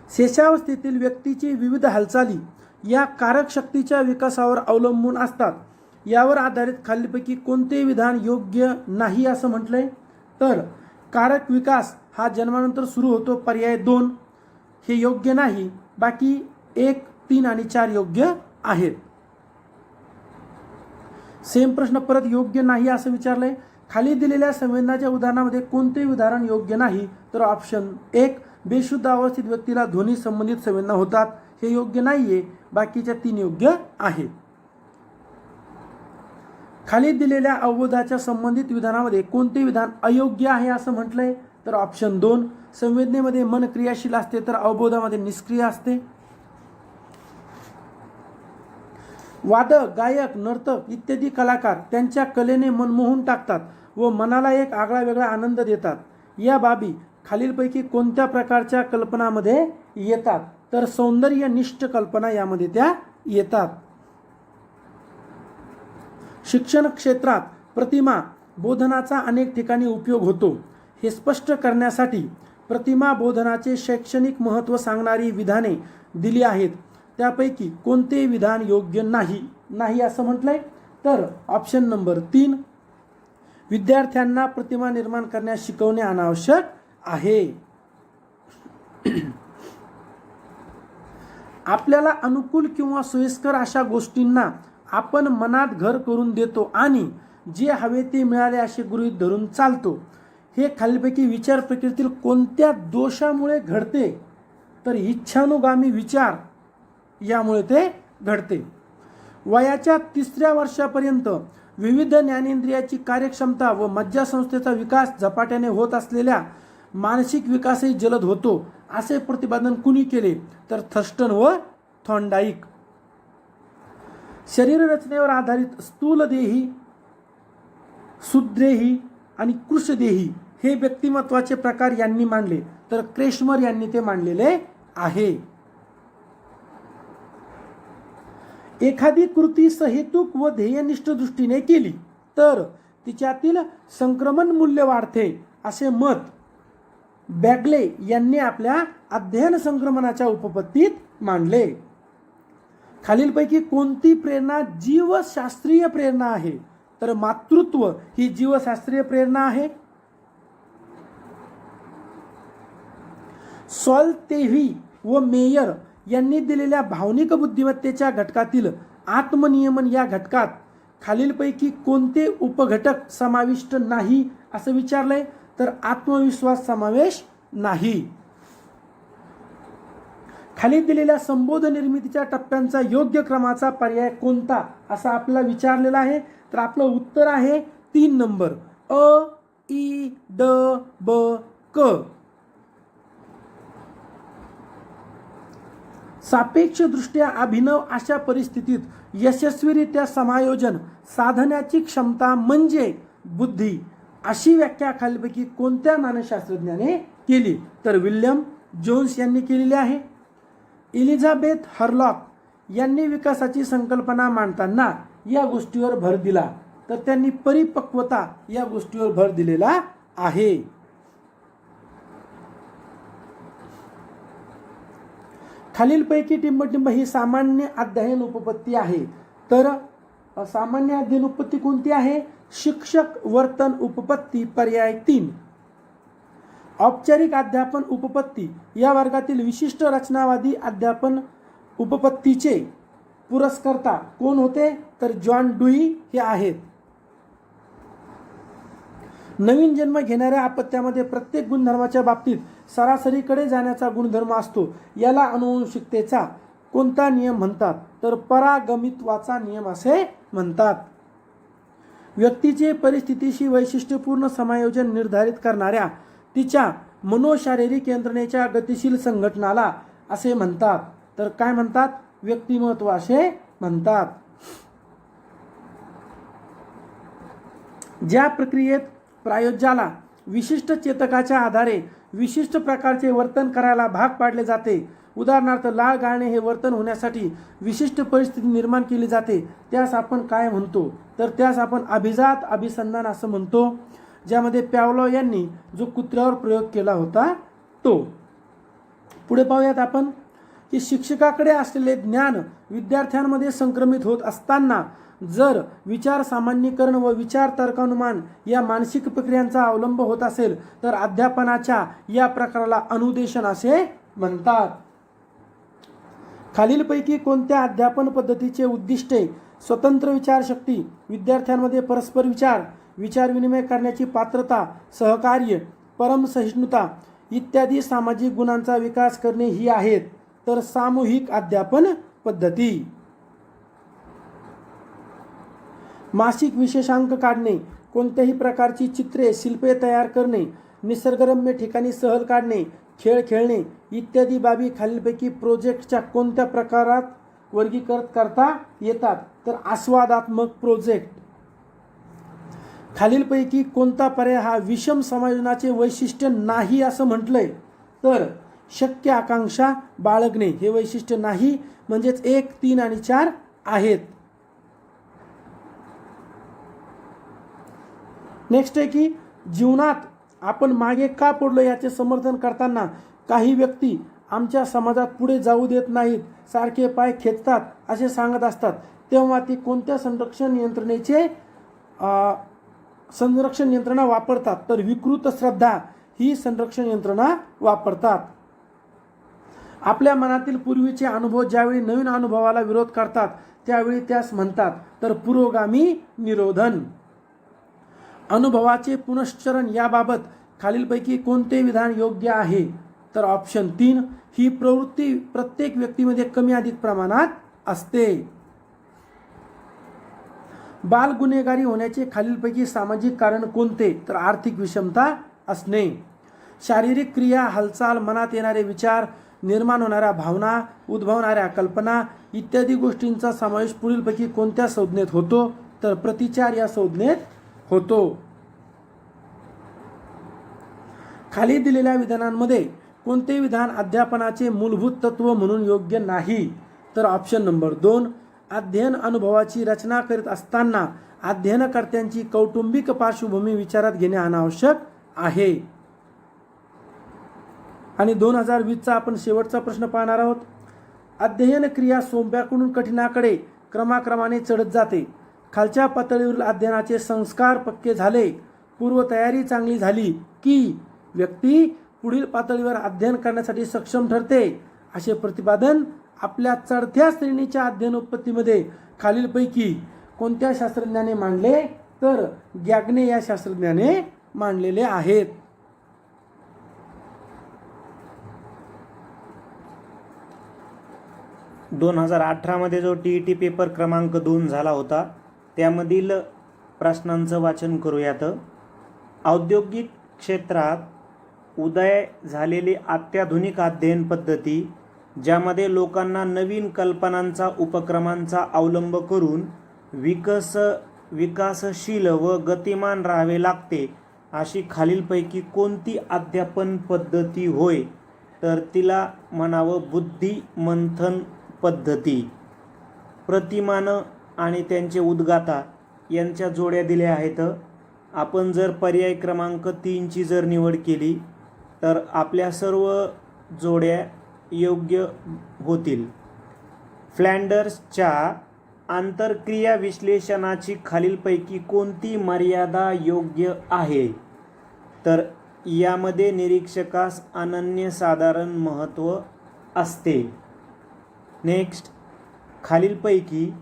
शेषावस्थेतील व्यक्तीची विविध हालचाली या कारक शक्तीच्या विकासावर अवलंबून असतात. यावर आधारित खालीलपैकी कोणते विधान योग्य नाही असं म्हटलंय? तर कारक विकास हा जन्मानंतर सुरू होतो, पर्याय 2 हे योग्य नाही. बाकी 1, 3 आणि 4 योग्य आहेत. सेम प्रश्न परत योग्य नाही असं विचारलंय. खाली दिलेल्या संवेदनाच्या उदाहरणामध्ये कोणते उदाहरण योग्य नाही? तर ऑप्शन 1 बेशुद्ध अवस्थेत व्यक्तीला ध्वनी संबंधित संवेदना होतात, हे योग्य नाहीये. बाकीच्या 3 योग्य आहेत. खाली दिलेल्या अवबोधाच्या संबंधित विधानामध्ये कोणते विधान अयोग्य आहे असं म्हटलंय? तर ऑप्शन 2 संवेदनेमध्ये मन क्रियाशील असते तर अवबोधामध्ये निष्क्रिय असते. वादक, गायक, नर्तक इत्यादी कलाकार त्यांच्या कलेने मन मोहून टाकतात व मनाला एक आगळा वेगळा आनंद देतात. या बाबी खालीलपैकी कोणत्या प्रकारच्या कल्पनामध्ये येतात? तर सौंदर्यनिष्ठ कल्पना यामध्ये त्या येतात. शिक्षण क्षेत्रात प्रतिमा बोधनाचा अनेक ठिकाणी उपयोग होतो. हे स्पष्ट करण्यासाठी प्रतिमा बोधनाचे शैक्षणिक महत्त्व सांगणारी विधाने दिली आहेत. त्यापैकी कोणते विधान योग्य नाही असं म्हटलंय? तर ऑप्शन नंबर 3 विद्यार्थ्यांना प्रतिमा निर्माण करण्यास शिकवणे अनावश्यक आहे. आपल्याला अनुकूल किंवा सोयीस्कर अशा गोष्टींना आपण मनात घर करून देतो आणि जे हवे ते मिळाले असे गृहीत धरून चालतो. हे खालीलपैकी विचार प्रकृतीतील कोणत्या दोषामुळे घडते? तर इच्छानुगामी विचार यामुळे ते घडते. वयाच्या 3ऱ्या वर्षापर्यंत विविध ज्ञानेंद्रियाची कार्यक्षमता व मज्जासंस्थेचा विकास झपाट्याने होत असलेल्या मानसिक विकासही जलद होतो असे प्रतिपादन कुणी केले? तर थर्स्टन व थॉर्नडाईक. शरीर रचनेवर आधारित स्थूलदेही, सुदेही आणि कृशदेही हे व्यक्तिमत्वाचे प्रकार यांनी मांडले, तर क्रेशमर यांनी ते मांडलेले आहे. एखादी कृती सहेतुक व ध्येयनिष्ठ दृष्टीने केली तर तिच्यातील संक्रमण मूल्य वाढते असे मत बॅगले यांनी आपल्या अध्ययन संक्रमणाच्या उपपत्तीत मांडले. खालीलपैकी कोणती प्रेरणा जीवशास्त्रीय प्रेरणा आहे? तर मातृत्व ही जीवशास्त्रीय प्रेरणा आहे. सॉल्तेव्ही व मेयर यांनी दिलेल्या भावनिक बुद्धिमत्तेच्या घटकातील आत्मनियमन या घटकात खालीलपैकी कोणते उपघटक समाविष्ट नाही असं विचारलंय? तर आत्मविश्वास समावेश नाही. खाली दिलेल्या संबोध निर्मितीच्या टप्प्यांचा योग्य क्रमाचा पर्याय कोणता असा आपल्याला विचारलेला आहे? तर आपलं उत्तर आहे 3 नंबर अ, इ, ड, ब, क. सापेक्षदृष्ट्या अभिनव अशा परिस्थितीत यशस्वीरित्या समायोजन साधण्याची क्षमता म्हणजे बुद्धी अशी व्याख्या खालीलपैकी कोणत्या मानसशास्त्रज्ञाने केली? तर विल्यम जोन्स यांनी केलेली आहे. एलिझाबेथ हरलॉक यांनी विकासाची संकल्पना मांडताना या गोष्टीवर भर दिला, तर त्यांनी परिपक्वता या गोष्टीवर भर दिलेला आहे. खालीलपैकी टिंबटिंब ही सामान्य अध्ययन उपपत्ती आहे. तर सामान्य अध्ययन उपपत्ती कोणती आहे? शिक्षक वर्तन उपपत्ती, पर्याय 3. औपचारिक अध्यापन उपपत्ती या वर्गातील विशिष्ट रचनावादी अध्यापन उपपत्तीचे पुरस्कर्ता कोण होते? तर जॉन डुई हे आहेत. नवीन जन्म घेणाऱ्या अपत्यामध्ये प्रत्येक गुणधर्माच्या बाबतीत सरासरीकडे जाण्याचा गुणधर्म असतो. याला अनुवंशिकतेचा कोणता नियम म्हणतात? तर परागमित्वाचा नियम असे म्हणतात. व्यक्तीचे परिस्थितीशी वैशिष्ट्यपूर्ण समायोजन निर्धारित करणाऱ्या तिच्या मनोशारीरिक यंत्रणेच्या गतिशील संघटनाला असे म्हणतात. तर काय म्हणतात? व्यक्तिमत्व असे म्हणतात. ज्या प्रक्रियेत प्रायोज्याला विशिष्ट चेतकाच्या आधारे विशिष्ट प्रकारचे वर्तन करायला भाग पाडले जाते, उदाहरणार्थ लाळ गाळणे हे वर्तन होण्यासाठी विशिष्ट परिस्थिती निर्माण केली जाते, त्यास आपण काय म्हणतो? तर त्यास आपण अभिजात अभिसंधान असं म्हणतो, ज्यामध्ये पॅव्लोव यांनी जो कुत्र्यावर प्रयोग केला होता तो. पुढे पाहूयात आपण की शिक्षकाकडे असलेले ज्ञान विद्यार्थ्यांमध्ये संक्रमित होत असताना जर विचार सामान्यीकरण व विचार तर्कानुमान या मानसिक प्रक्रियांचा अवलंब होत असेल तर अध्यापनाच्या या प्रकाराला अनुदेशन असे म्हणतात. खालीलपैकी कोणत्या अध्यापन पद्धतीचे उद्दिष्टे स्वतंत्र विचारशक्ती, विद्यार्थ्यांमध्ये परस्पर विचार, विचार विनिमय करण्याची पात्रता, सहकार्य, परमसहिष्णुता इत्यादी सामाजिक गुणांचा विकास करणे ही आहेत? तर सामूहिक अध्यापन पद्धती. मासिक विशेषांक काढणे, कोणत्याही प्रकारची चित्रे, शिल्पे तयार करणे, निसर्गरम्य ठिकाणी सहल काढणे, खेळ खेळणे इत्यादी बाबी खालीलपैकी प्रोजेक्टच्या कोणत्या प्रकारात वर्गीकृत करता येतात? तर आस्वादात्मक प्रोजेक्ट. खालीलपैकी कोणता पर्याय हा विषम समायोजनाचे वैशिष्ट्य नाही असं म्हटलंय? तर शक्य आकांक्षा बाळगणे हे वैशिष्ट्य नाही, म्हणजेच 1, 3 आणि 4 आहेत. नेक्स्ट आहे की जीवनात आपण मागे का पडलो याचे समर्थन करताना काही व्यक्ती आमच्या समाजात पुढे जाऊ देत नाहीत, सारखे पाय खेचतात असे सांगत असतात, तेव्हा ते कोणत्या संरक्षण यंत्रणा वापरतात? तर विकृत श्रद्धा ही संरक्षण यंत्रणा वापरतात. आपल्या मनातील पूर्वीचे अनुभव ज्यावेळी नवीन अनुभवाला विरोध करतात त्यावेळी त्यास म्हणतात तर पुरोगामी निरोधन. अनुभवाचे पुनश्चरण याबाबत खालीलपैकी कोणते विधान योग्य आहे? तर ऑप्शन 3, ही प्रवृत्ती प्रत्येक व्यक्तीमध्ये कमी अधिक प्रमाणात असते. बाल गुन्हेगारी होण्याचे खालीलपैकी सामाजिक कारण कोणते? तर आर्थिक विषमता असणे. शारीरिक क्रिया, हालचाल, मनात येणारे विचार, निर्माण होणाऱ्या भावना, उद्भवणाऱ्या कल्पना इत्यादी गोष्टींचा समावेश पुढीलपैकी कोणत्या संज्ञेत होतो? तर प्रतिचार या संज्ञेत होतो. खाली दिलेल्या विधानांमध्ये कोणते विधान अध्यापनाचे मूलभूत तत्व म्हणून योग्य नाही? तर ऑप्शन नंबर 2, अध्ययन अनुभवाची रचना करीत असताना अध्ययनकर्त्यांची कौटुंबिक पार्श्वभूमी विचारात घेणे अनावश्यक आहे. आणि 2020चा आपण शेवटचा प्रश्न पाहणार आहोत. अध्ययन क्रिया सोप्याकडून कठीणाकडे क्रमाक्रमाने चढत जाते. खालच्या पातळीवरील अध्ययनाचे संस्कार पक्के झाले, पूर्वतयारी चांगली झाली की व्यक्ती पुढील पातळीवर अध्ययन करण्यासाठी सक्षम ठरते, असे प्रतिपादन आपल्या चढत्या श्रेणीच्या अध्ययनोत्पत्तीमध्ये खालीलपैकी कोणत्या शास्त्रज्ञाने मांडले? तर गॅग्ने या शास्त्रज्ञाने मांडलेले आहेत. दोन 2018 जो TET पेपर क्रमांक 2 झाला होता त्यामधील प्रश्नांचं वाचन करूयात. औद्योगिक क्षेत्रात उदय झालेली अत्याधुनिक अध्ययन पद्धती ज्यामध्ये लोकांना नवीन कल्पनांचा उपक्रमांचा अवलंब करून विकासशील व गतिमान राहावे लागते अशी खालीलपैकी कोणती अध्यापन पद्धती होय? तर तिला म्हणावं बुद्धिमंथन पद्धती. प्रतिमान आणि त्यांचे उद्गाता यांच्या जोड्या दिल्या आहेत. आपण जर पर्याय क्रमांक 3 ची जर निवड केली तर आपल्या सर्व जोड्या योग्य होतील. फ्लँडर्सच्या आंतरक्रिया विश्लेषणाची खालीलपैकी कोणती मर्यादा योग्य आहे? तर यामध्ये निरीक्षकास अनन्यसाधारण महत्त्व असते. नेक्स्ट, खालीलपैकी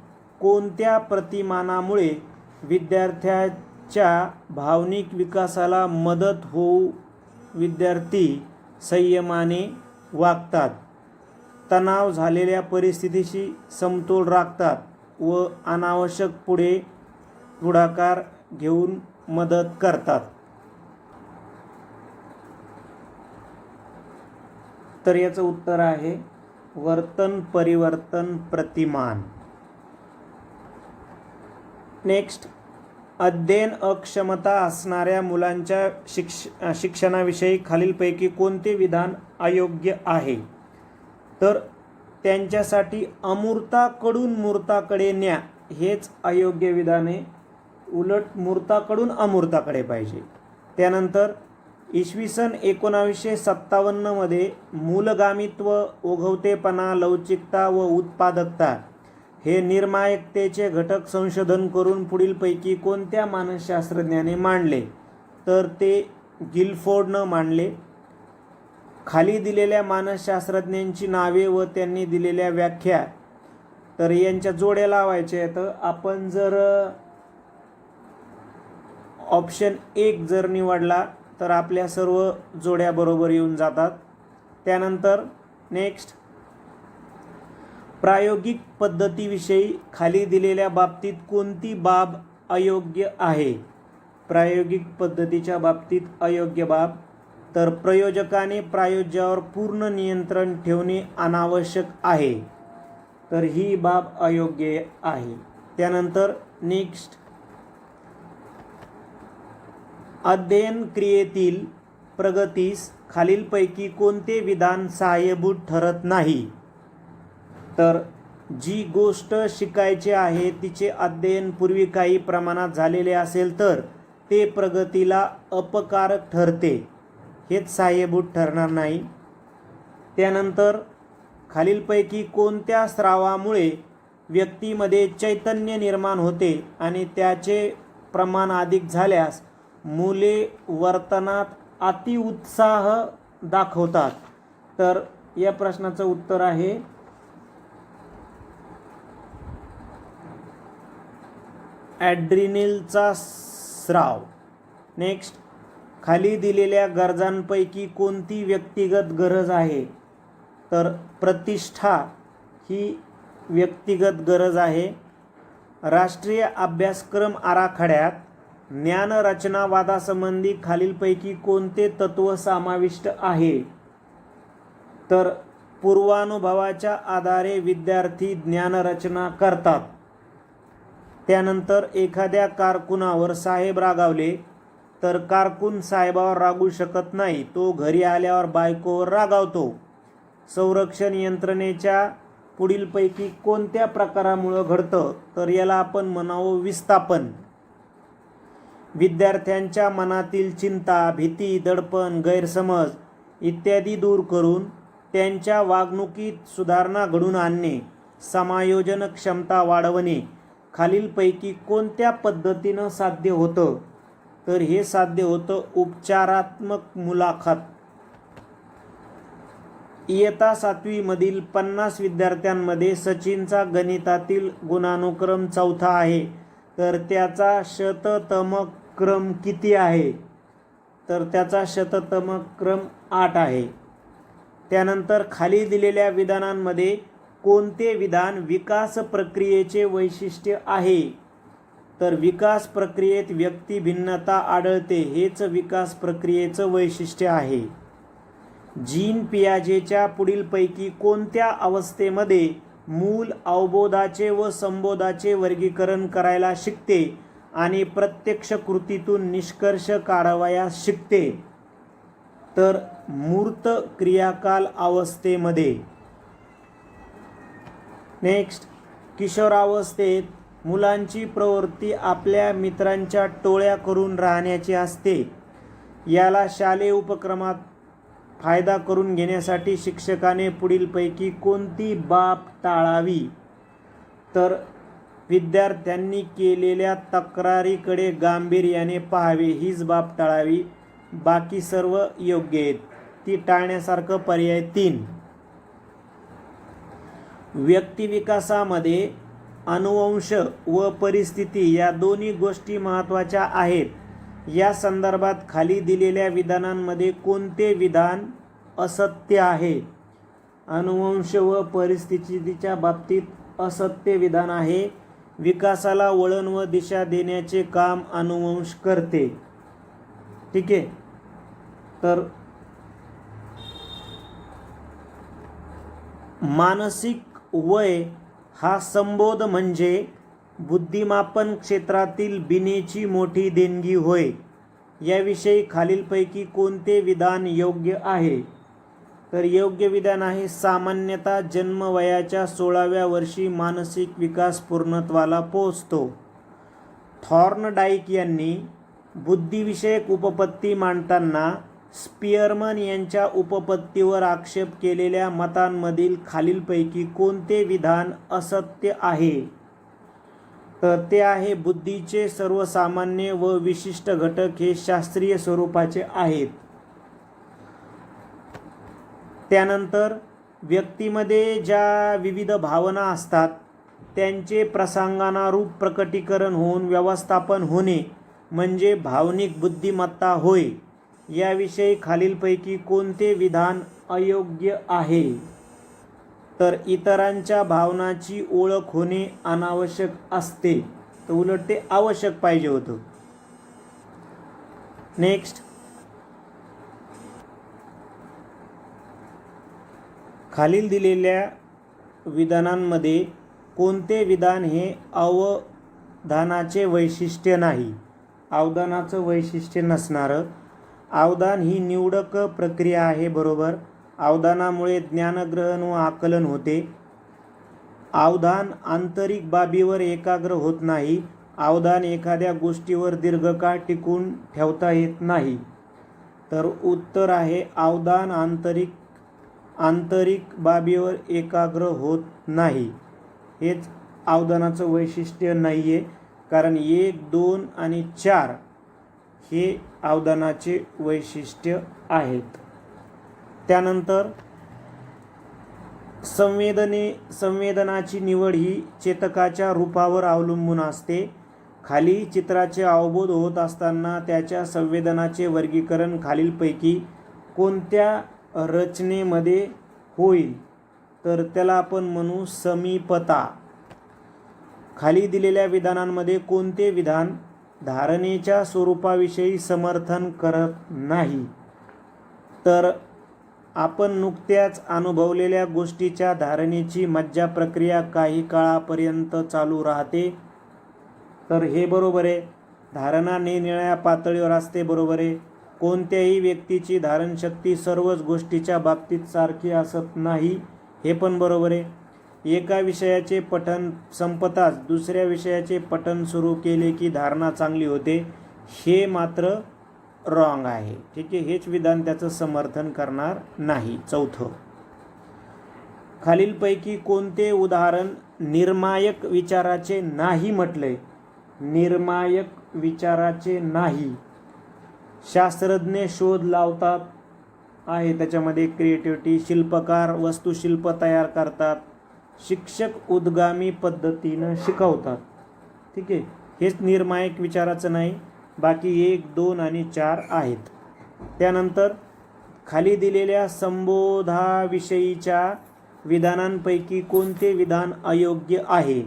कोणत्या प्रतिमानामुळे विद्यार्थ्याच्या भावनिक विकासाला मदत होऊ विद्यार्थी संयमाने वागतात, तणाव झालेल्या परिस्थितीशी समतोल राखतात व अनावश्यक पुढाकार घेऊन मदत करतात? तर याचं उत्तर आहे वर्तन परिवर्तन प्रतिमान. नेक्स्ट, अध्ययन अक्षमता असणाऱ्या मुलांच्या शिक्षणाविषयी खालीलपैकी कोणते विधान अयोग्य आहे? तर त्यांच्यासाठी अमूर्ताकडून मूर्ताकडे न्या हेच अयोग्य विधान आहे. उलट मूर्ताकडून अमूर्ताकडे पाहिजे. त्यानंतर इसवी सन 1957मध्ये मूलगामित्व, ओघवतेपणा, लवचिकता व उत्पादकता हे निर्णायकतेचे घटक संशोधन करून पुढीलपैकी कोणत्या मानसशास्त्रज्ञाने मांडले? तर ते गिलफोर्डनं मांडले. खाली दिलेल्या मानसशास्त्रज्ञांची नावे व त्यांनी दिलेल्या व्याख्या, तर यांच्या जोड्या लावायच्या आहेत. आपण जर ऑप्शन 1 जर निवडला तर आपल्या सर्व जोड्या बरोबर येऊन जातात. त्यानंतर नेक्स्ट, प्रायोगिक पद्धतीविषयी खाली दिलेल्या बाबतीत कोणती बाब अयोग्य आहे? प्रायोगिक पद्धतीच्या बाबतीत अयोग्य बाब, तर प्रयोजकाने प्रायोज्यावर पूर्ण नियंत्रण ठेवणे अनावश्यक आहे, तर ही बाब अयोग्य आहे. त्यानंतर नेक्स्ट, अध्ययन क्रियेतील प्रगतीस खालीलपैकी कोणते विधान सहाय्यभूत ठरत नाही? तर जी गोष्ट शिकायची आहे तिचे अध्ययन पूर्वी काही प्रमाणात झालेले असेल तर ते प्रगतीला अपकारक ठरते, हेच सहाय्यभूत ठरणार नाही. त्यानंतर खालीलपैकी कोणत्या स्रावामुळे व्यक्तीमध्ये चैतन्य निर्माण होते आणि त्याचे प्रमाण अधिक झाल्यास मुले वर्तनात अतिउत्साह दाखवतात? तर या प्रश्नाचं उत्तर आहे ॲड्रिनलचा स्राव. नेक्स्ट, खाली दिलेल्या गरजांपैकी कोणती व्यक्तिगत गरज आहे? तर प्रतिष्ठा ही व्यक्तिगत गरज आहे. राष्ट्रीय अभ्यासक्रम आराखड्यात ज्ञानरचनावादासंबंधी खालीलपैकी कोणते तत्त्व समाविष्ट आहे? तर पूर्वानुभवाच्या आधारे विद्यार्थी ज्ञानरचना करतात. त्यानंतर एखाद्या कारकुनावर साहेब रागावले तर कारकून साहेबावर रागू शकत नाही, तो घरी आल्यावर बायकोवर रागावतो. संरक्षण यंत्रणेच्या पुढीलपैकी कोणत्या प्रकारामुळे घडतं? तर याला आपण म्हणावं विस्थापन. विद्यार्थ्यांच्या मनातील चिंता, भीती, दडपण, गैरसमज इत्यादी दूर करून त्यांच्या वागणुकीत सुधारणा घडवून आणणे, समायोजन क्षमता वाढवणे खालीलपैकी कोणत्या पद्धतीनं साध्य होतं? तर हे साध्य होतं उपचारात्मक मुलाखत. इयत्ता 7वी मधील 50 विद्यार्थ्यांमध्ये सचिनचा गणितातील गुणानुक्रम 4था आहे, तर त्याचा शततम क्रम किती आहे? तर त्याचा शततम क्रम 8 आहे. त्यानंतर खाली दिलेल्या विधानांमध्ये कोणते विधान विकास प्रक्रियेचे वैशिष्ट्य आहे? तर विकास प्रक्रियेत व्यक्ती भिन्नता आढळते, हेच विकास प्रक्रियेचं वैशिष्ट्य आहे. जीन पियाजेच्या पुढीलपैकी कोणत्या अवस्थेमध्ये मूल अवबोधाचे व संबोधाचे वर्गीकरण करायला शिकते आणि प्रत्यक्ष कृतीतून निष्कर्ष काढावयास शिकते? तर मूर्त क्रियाकाल अवस्थेमध्ये. नेक्स्ट, किशोरावस्थेत मुलांची प्रवृत्ती आपल्या मित्रांच्या टोळ्या करून राहण्याची असते. याला शालेय उपक्रमात फायदा करून घेण्यासाठी शिक्षकाने पुढीलपैकी कोणती बाब टाळावी? तर विद्यार्थ्यांनी केलेल्या तक्रारीकडे गांभीर्याने पाहावे, हीच बाब टाळावी. बाकी सर्व योग्य आहेत. ती टाळण्यासारखं पर्याय 3. व्यक्तिविकासामध्ये अनुवंश व परिस्थिती या दोन्ही गोष्टी महत्त्वाच्या आहेत. या संदर्भात खाली दिलेल्या विधानांमध्ये कोणते विधान असत्य आहे? अनुवंश व परिस्थितीच्या बाबतीत असत्य विधान आहे. विकासाला वळण व दिशा देण्याचे काम अनुवंश करते. ठीक आहे. तर मानसिक वय हा संबोध म्हणजे बुद्धिमापन क्षेत्रातील बिनेची मोठी देणगी होय. याविषयी खालीलपैकी कोणते विधान योग्य आहे? तर योग्य विधान आहे सामान्यतः जन्मवयाच्या 16व्या वर्षी मानसिक विकास पूर्णत्वाला पोहोचतो. थॉर्नडाईक यांनी बुद्धिविषयक उपपत्ती मांडताना स्पियरमन यांच्या उपपत्तीवर आक्षेप केलेल्या मतांमधील खालीलपैकी कोणते विधान असत्य आहे? तर ते आहे बुद्धीचे सर्वसामान्य व विशिष्ट घटक हे शास्त्रीय स्वरूपाचे आहेत. त्यानंतर व्यक्तीमध्ये ज्या विविध भावना असतात त्यांचे प्रसंगानुरूप प्रकटीकरण होऊन व्यवस्थापन होणे म्हणजे भावनिक बुद्धिमत्ता होय. याविषयी खालीलपैकी कोणते विधान अयोग्य आहे? तर इतरांच्या भावनांची ओळख होणे अनावश्यक असते, तर उलट ते आवश्यक पाहिजे होतं. नेक्स्ट, खालील दिलेल्या विधानांमध्ये कोणते विधान हे अवधानाचे वैशिष्ट्य नाही? अवधानाचं वैशिष्ट्य नसणारं. अवधान ही निवडक प्रक्रिया आहे, बरोबर. अवधानामुळे ज्ञानग्रहण व आकलन होते. अवधान आंतरिक बाबीवर एकाग्र होत नाही. अवधान एखाद्या गोष्टीवर दीर्घकाळ टिकून ठेवता येत नाही. तर उत्तर आहे अवधान आंतरिक बाबीवर एकाग्र होत नाही. हेच अवधानाचं वैशिष्ट्य नाही आहे, कारण 1, 2 आणि 4 हे अवधानाचे वैशिष्ट्य आहेत. त्यानंतर संवेदनाची निवड ही चेतकाच्या रूपावर अवलंबून असते. खाली चित्राचे अवबोध होत असताना त्याच्या संवेदनाचे वर्गीकरण खालीलपैकी कोणत्या रचनेमध्ये होईल? तर त्याला आपण म्हणू समीपता. खाली दिलेल्या विधानांमध्ये कोणते विधान धारणेच्या स्वरूपाविषयी समर्थन करत नाही? तर आपण नुकत्याच अनुभवलेल्या गोष्टीच्या धारणेची मज्जा प्रक्रिया काही काळापर्यंत चालू राहते, तर हे बरोबर आहे. धारणा निरनिराळ्या पातळीवर असते, बरोबर आहे. कोणत्याही व्यक्तीची धारणशक्ती सर्वच गोष्टीच्या बाबतीत सारखी असत नाही, हे पण बरोबर आहे. एका विषयाचे पठन संपताच दुसऱ्या विषयाचे पठन सुरू केले की धारणा चांगली होते, हे मात्र रॉंग आहे. ठीक आहे, हेच विधान त्याचं समर्थन करणार नाही. चौथं, खालीलपैकी कोणते उदाहरण निर्मायक विचाराचे नाही म्हटले? निर्मायक विचाराचे नाही. शास्त्रज्ञ शोध लावतात आहे, त्याच्यामध्ये क्रिएटिव्हिटी. शिल्पकार वस्तुशिल्प तयार करतात. शिक्षक उद्गामी पद्धतीनं शिकवतात. ठीक आहे, हेच निर्मायक विचाराचं नाही. बाकी 1, 2 आणि 4 आहेत. त्यानंतर खाली दिलेल्या संबोधाविषयीच्या विधानांपैकी कोणते विधान अयोग्य आहे?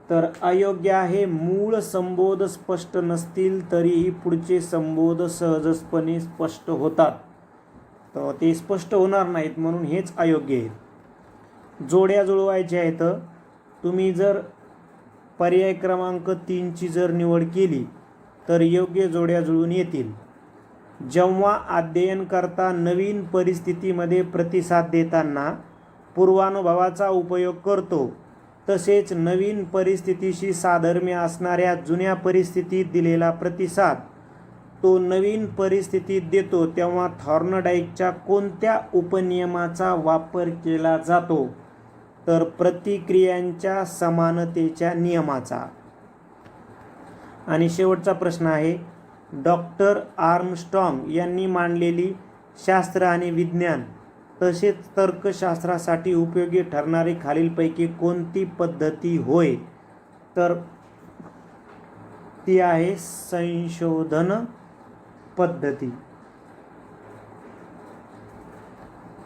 तर अयोग्य आहे मूळ संबोध स्पष्ट नसतील तरीही पुढचे संबोध सहजपणे स्पष्ट होतात. तर ते स्पष्ट होणार नाहीत म्हणून हेच अयोग्य आहे. जोड्या जुळवायच्या आहेत. तुम्ही जर पर्याय क्रमांक 3ची जर निवड केली तर योग्य जोड्या जुळून येतील. जेव्हा अध्ययन करता नवीन परिस्थितीमध्ये प्रतिसाद देताना पूर्वानुभवाचा उपयोग करतो, तसेच नवीन परिस्थितीशी साधर्म्य असणाऱ्या जुन्या परिस्थितीत दिलेला प्रतिसाद तो नवीन परिस्थितीत देतो, तेव्हा थॉर्नडाईकच्या कोणत्या उपनियमाचा वापर केला जातो? तर प्रतिक्रियांच्या समानतेच्या नियमाचा. आणि शेवटचा प्रश्न आहे, डॉक्टर आर्मस्ट्रॉंग यांनी मांडलेली शास्त्र आणि विज्ञान तसेच तर्कशास्त्रासाठी उपयोगी ठरणारी खालीलपैकी कोणती पद्धती होय? तर ती आहे संशोधन पद्धती.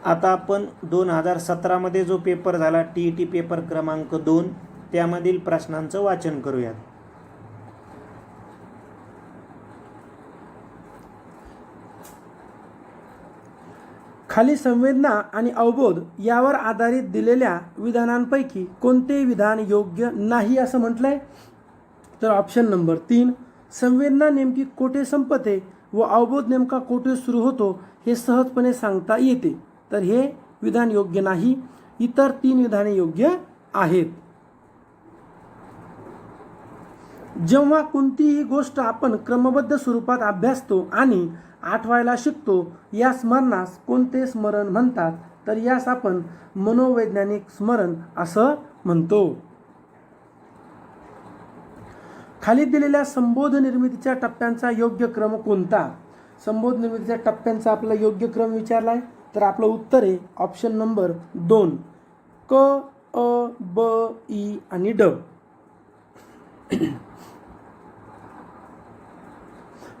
आता आपण 2017 मध्ये जो पेपर झाला TET पेपर क्रमांक 2 त्यामधील प्रश्नांचं वाचन करूयात. खाली संवेदना आणि अवबोध यावर आधारित दिलेल्या विधानांपैकी कोणते विधान योग्य नाही असं म्हटलंय? तर ऑप्शन नंबर 3, संवेदना नेमकी कोठे संपते व अवबोध नेमका कोठे सुरू होतो हे सहजपणे सांगता येते. तर हे विधान योग्य नाही. इतर 3 विधाने योग्य आहेत. जेव्हा कोणतीही गोष्ट आपण क्रमबद्ध स्वरूपात अभ्यासतो आणि आठवायला शिकतो, या स्मरणास कोणते स्मरण म्हणतात? तर यास आपण मनोवैज्ञानिक स्मरण असं म्हणतो. खाली दिलेल्या संबोध निर्मितीच्या टप्प्यांचा योग्य क्रम कोणता? संबोध निर्मितीच्या टप्प्यांचा आपला योग्य क्रम विचारलाय, तर आपलं उत्तर आहे ऑप्शन नंबर 2, क, अ, ब, ई आणि ड.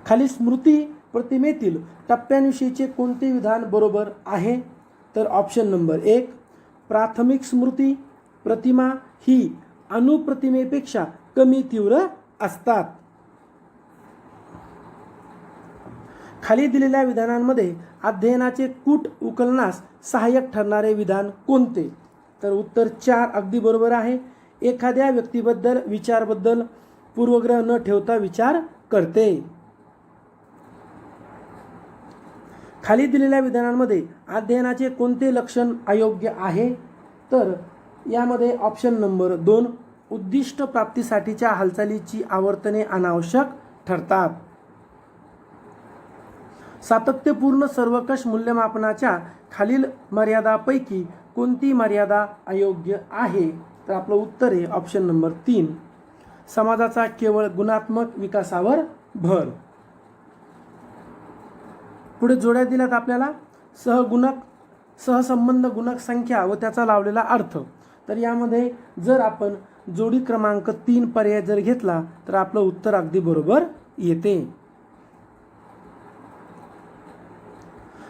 खाली स्मृती प्रतिमेतील टप्प्यांविषयीचे कोणते विधान बरोबर आहे? तर ऑप्शन नंबर 1, प्राथमिक स्मृती प्रतिमा ही अणुप्रतिमेपेक्षा कमी तीव्र असतात. खाली दिलेल्या विधानांमध्ये अध्ययनाचे कूट उकलण्यास सहाय्यक ठरणारे विधान कोणते? तर उत्तर 4 अगदी बरोबर आहे. एखाद्या व्यक्तीबद्दल विचारबद्दल पूर्वग्रह न ठेवता विचार करते. खाली दिलेल्या विधानांमध्ये अध्ययनाचे कोणते लक्षण अयोग्य आहे? तर यामध्ये ऑप्शन नंबर 2, उद्दिष्ट प्राप्तीसाठीच्या हालचालीची आवर्तने अनावश्यक ठरतात. सातत्यपूर्ण सर्वकष मूल्यमापनाच्या खालील मर्यादापैकी कोणती मर्यादा अयोग्य आहे? तर आपलं उत्तर आहे ऑप्शन नंबर 3, समाजाचा केवळ गुणात्मक विकासावर भर. पुढे जोड्या दिल्यात आपल्याला सहगुणक, सहसंबंध गुणक संख्या व त्याचा लावलेला अर्थ. तर यामध्ये जर आपण जोडी क्रमांक 3 पर्याय जर घेतला तर आपलं उत्तर अगदी बरोबर येते.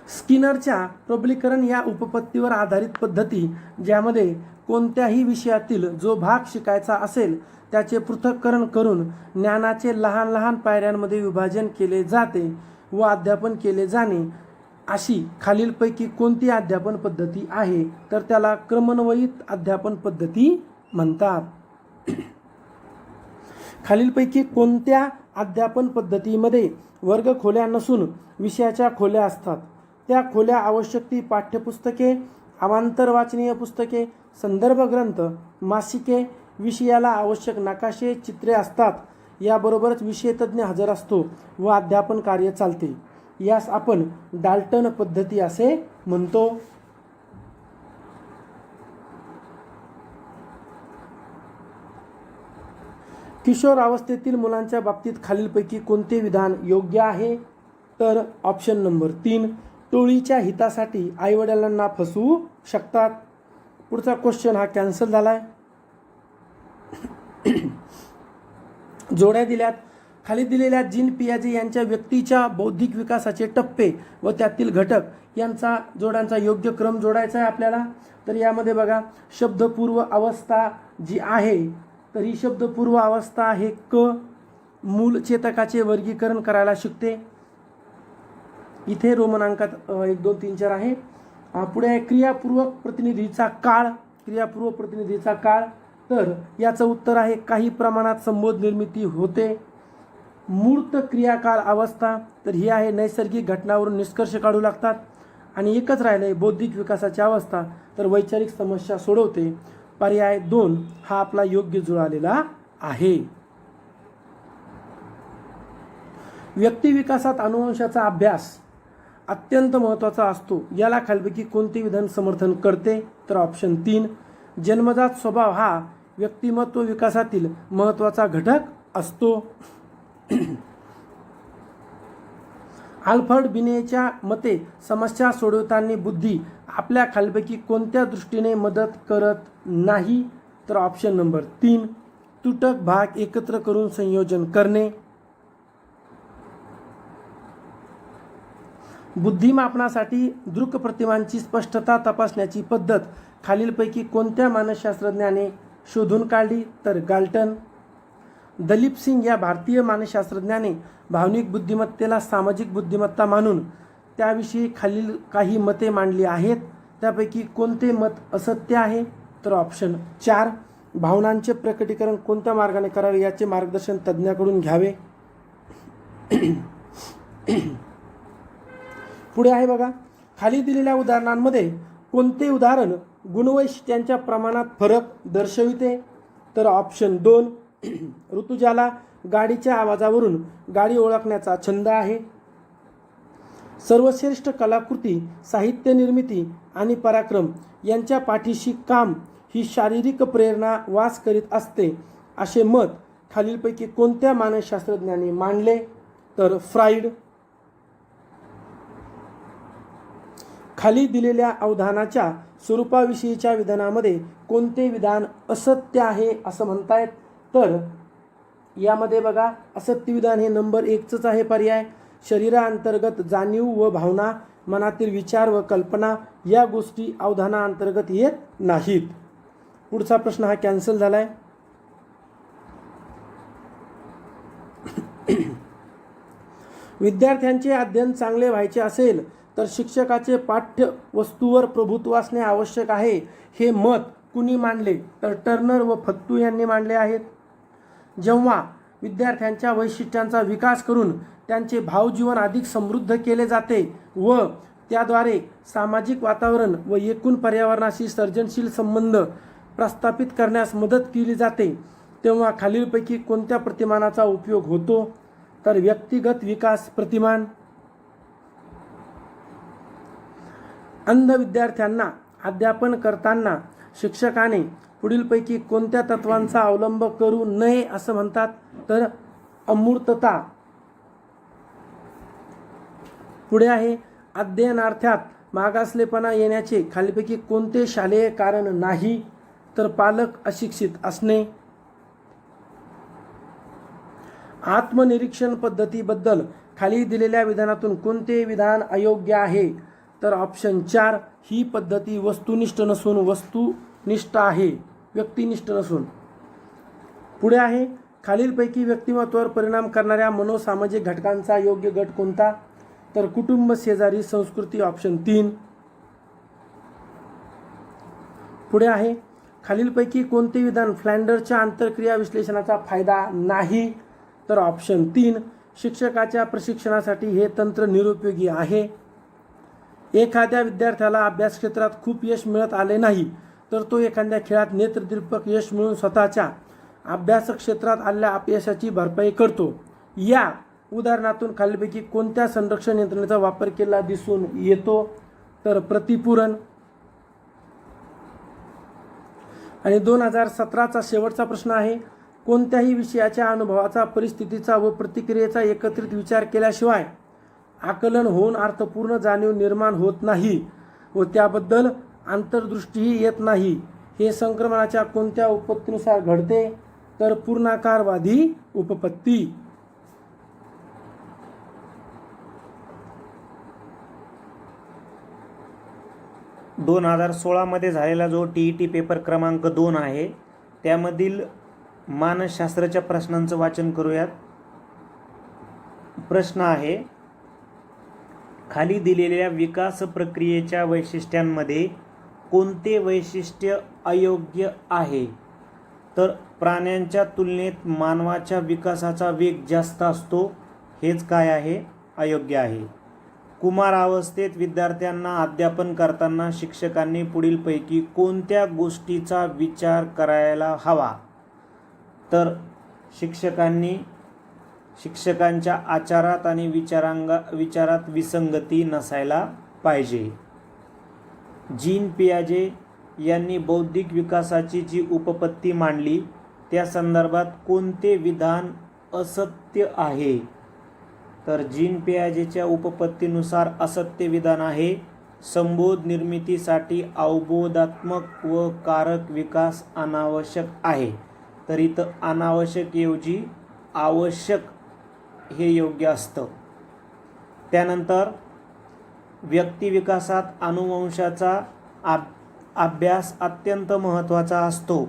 स्किनरच्या प्रबलीकरण या उपपत्तीवर आधारित पद्धती, ज्यामध्ये कोणत्याही विषयातील जो भाग शिकायचा असेल त्याचे पृथक्करण करून ज्ञानाचे लहान लहान पायऱ्यांमध्ये विभाजन केले जाते व अध्यापन केले जाणे, अशी खालीलपैकी कोणती अध्यापन पद्धती आहे? तर त्याला क्रमन्वयित अध्यापन पद्धती म्हणतात. खालीलपैकी कोणत्या अध्यापन पद्धतीमध्ये वर्ग खोल्या नसून विषयाच्या खोल्या असतात? त्या खोल्या आवश्यक ती पाठ्यपुस्तके, अवांतर वाचनीय पुस्तके, संदर्भ ग्रंथ, मासिके, विषयाला आवश्यक नकाशे, चित्रे असतात. याबरोबरच विषयतज्ञ हजर असतो व अध्यापन कार्य चालते. यास आपण डाल्टन पद्धती असे म्हणतो. किशोर अवस्थेतील मुलांच्या बाबतीत खालीलपैकी कोणते विधान योग्य आहे? तर ऑप्शन नंबर 3, टोळीच्या हितासाठी आईवडिलांना फसवू शकतात. पुढचा क्वेश्चन हा कॅन्सल झालाय. जोड्या दिल्यात. खाली दिलेल्या जीन पियाजे यांच्या व्यक्तीच्या बौद्धिक विकासाचे टप्पे व त्यातील घटक यांचा जोड्यांचा योग्य क्रम जोडायचा आहे आपल्याला. तर यामध्ये बघा, शब्दपूर्व अवस्था जी आहे, तर ही शब्दपूर्व अवस्था आहे क. मूल चेतकाचे वर्गीकरण करायला शिकते. इथे रोमन अंकात 1 2 3 4 आहे. पुढे आहे क्रियापूर्वक प्रतिनिधीचा काळ. क्रियापूर्वक प्रतिनिधीचा काळ, तर याचं उत्तर आहे काही प्रमाणात संबोध निर्मिती होते. मूर्त क्रियाकाळ अवस्था, तर ही आहे नैसर्गिक घटनावरून निष्कर्ष काढू लागतात. आणि एकच राहिले बौद्धिक विकासाची अवस्था, तर वैचारिक समस्या सोडवते. पर्याय 2 हा आपला योग्य जुळालेला आहे. व्यक्तिविकासात अनुवंशाचा अभ्यास अत्यंत महत्त्वाचा असतो. याला खालीलपैकी कोणते विधान समर्थन करते? तर ऑप्शन 3, जन्मजात स्वभाव हा व्यक्तिमत्व विकासातील महत्त्वाचा घटक असतो. अल्फ्रेड बिनेच्या मते समस्या सोडवताना बुद्धी आपल्या खालीलपैकी कोणत्या दृष्टीने मदत करत नाही? तर ऑप्शन नंबर 3, तुटक भाग एकत्र करून संयोजन करणे. बुद्धिमापनासाठी दृक प्रतिमांची स्पष्टता तपासण्याची पद्धत खालीलपैकी कोणत्या मानसशास्त्रज्ञाने शोधून काढली? तर गाल्टन. दलीप सिंग या भारतीय मानसशास्त्रज्ञाने भावनिक बुद्धिमत्तेला सामाजिक बुद्धिमत्ता मानून त्याविषयी खालील काही मते मांडली आहेत. त्यापैकी कोणते मत असत्य आहे? तर ऑप्शन 4, भावनांचे प्रकटीकरण कोणत्या मार्गाने करावे याचे मार्गदर्शन तज्ज्ञाकडून घ्यावे. पुढे आहे बघा, खाली दिलेल्या उदाहरणांमध्ये कोणते उदाहरण गुणवैशिष्ट्यांच्या प्रमाणात फरक दर्शविते? तर ऑप्शन 2, ऋतुजाला गाडीच्या आवाजावरून गाडी ओळखण्याचा छंद आहे. सर्वश्रेष्ठ कलाकृती, साहित्य निर्मिती आणि पराक्रम यांच्या पाठीशी काम ही शारीरिक प्रेरणा वास करीत असते असे मत खालीलपैकी कोणत्या मानसशास्त्रज्ञांनी मांडले? तर फ्राईड. खाली दिलेल्या अवधानाच्या स्वरूपाविषयीच्या विधानामध्ये कोणते विधान असत्य आहे असं म्हणतायत? तर यामध्ये बघा, असत्य विधान हे नंबर 1च आहे पर्याय. शरीराअंतर्गत जाणीव व भावना, मनातील विचार व कल्पना या गोष्टी अवधानाअंतर्गत येत नाहीत. पुढचा प्रश्न हा कॅन्सल झालाय. विद्यार्थ्यांचे अध्ययन चांगले व्हायचे असेल तर शिक्षकाचे पाठ्य वस्तूवर प्रभुत्व असणे आवश्यक आहे, हे मत कुणी मांडले? तर टर्नर व फत्तू यांनी मांडले आहेत. जेव्हा विद्यार्थ्यांच्या वैशिष्ट्यांचा विकास करून त्यांचे भावजीवन अधिक समृद्ध केले जाते व त्याद्वारे सामाजिक वातावरण व एकूण पर्यावरणाशी सर्जनशील संबंध प्रस्थापित करण्यास मदत केली जाते, तेव्हा खालीलपैकी कोणत्या प्रतिमानाचा उपयोग होतो? तर व्यक्तिगत विकास प्रतिमान. अंध विद्यार्थ्यांना अध्यापन करताना शिक्षकाने पुढीलपैकी कोणत्या तत्वांचा अवलंब करू नये असं म्हणतात? तर अमूर्तता. पुढे आहे, अध्ययनार्थात मागासलेपणा येण्याचे खालीलपैकी कोणते शालेय कारण नाही? तर पालक अशिक्षित असणे. आत्मनिरीक्षण पद्धतीबद्दल खाली दिलेल्या विधानातून कोणते विधान अयोग्य आहे? तर ऑप्शन 4, ही पद्धती वस्तुनिष्ठ नसून वस्तुनिष्ठ आहे, व्यक्तिनिष्ठ नसून. पुढे आहे, खालीलपैकी व्यक्तिमत्वावर परिणाम करणाऱ्या मनोसामाजिक घटकांचा योग्य गट कोणता? तर कुटुंब, शेजारी, संस्कृती, ऑप्शन 3. पुढे आहे, खालीलपैकी कोणते विधान फ्लँडरच्या आंतरक्रिया विश्लेषणाचा फायदा नाही? तर ऑप्शन 3, शिक्षकाच्या प्रशिक्षणासाठी हे तंत्र निरुपयोगी आहे. एखाद्या विद्यार्थ्याला अभ्यास क्षेत्रात खूप यश मिळत आले नाही तर तो एखाद्या खेळात नेत्रदीपक यश मिळवून स्वतःच्या अभ्यास क्षेत्रात आलेल्या अपयशाची भरपाई करतो. या उदाहरणातून खालीलपैकी कोणत्या संरक्षण यंत्रणेचा वापर केला दिसून येतो? तर प्रतिपूरण. आणि 2017चा शेवटचा प्रश्न आहे, कोणत्याही विषयाच्या अनुभवाचा, परिस्थितीचा व प्रतिक्रियेचा एकत्रित विचार केल्याशिवाय आकलन होऊन अर्थपूर्ण जाणीव निर्माण होत नाही व त्याबद्दल अंतर्दृष्टीही येत नाही, हे संक्रमणाच्या कोणत्या उपपत्तीनुसार घडते? तर पूर्णाकारवादी उपपत्ती. 2016 मध्ये झालेला जो TET पेपर क्रमांक 2 आहे त्यामधील मानसशास्त्राच्या प्रश्नांचं वाचन करूयात. प्रश्न आहे, खाली दिलेल्या विकास प्रक्रियेच्या वैशिष्ट्यांमध्ये कोणते वैशिष्ट्य अयोग्य आहे? तर प्राण्यांच्या तुलनेत मानवाच्या विकासाचा वेग जास्त असतो, हेच काय आहे? अयोग्य आहे. कुमारावस्थेत विद्यार्थ्यांना अध्यापन करताना शिक्षकांनी पुढीलपैकी कोणत्या गोष्टीचा विचार करायला हवा? तर शिक्षकांच्या आचारात आणि विचारात विसंगती नसायला पाहिजे. जीन पियाजे यांनी बौद्धिक विकासाची जी उपपत्ती मांडली त्या संदर्भात कोणते विधान असत्य आहे? तर जीन पियाजेच्या उपपत्तीनुसार असत्य विधान आहे, संबोध निर्मितीसाठी अवबोधात्मक व कारक विकास अनावश्यक आहे. तर इथं अनावश्यक ऐवजी आवश्यक हे योग्य असतं. त्यानंतर व्यक्तिविकासात अनुवंशाचा अभ्यास अत्यंत महत्त्वाचा असतो,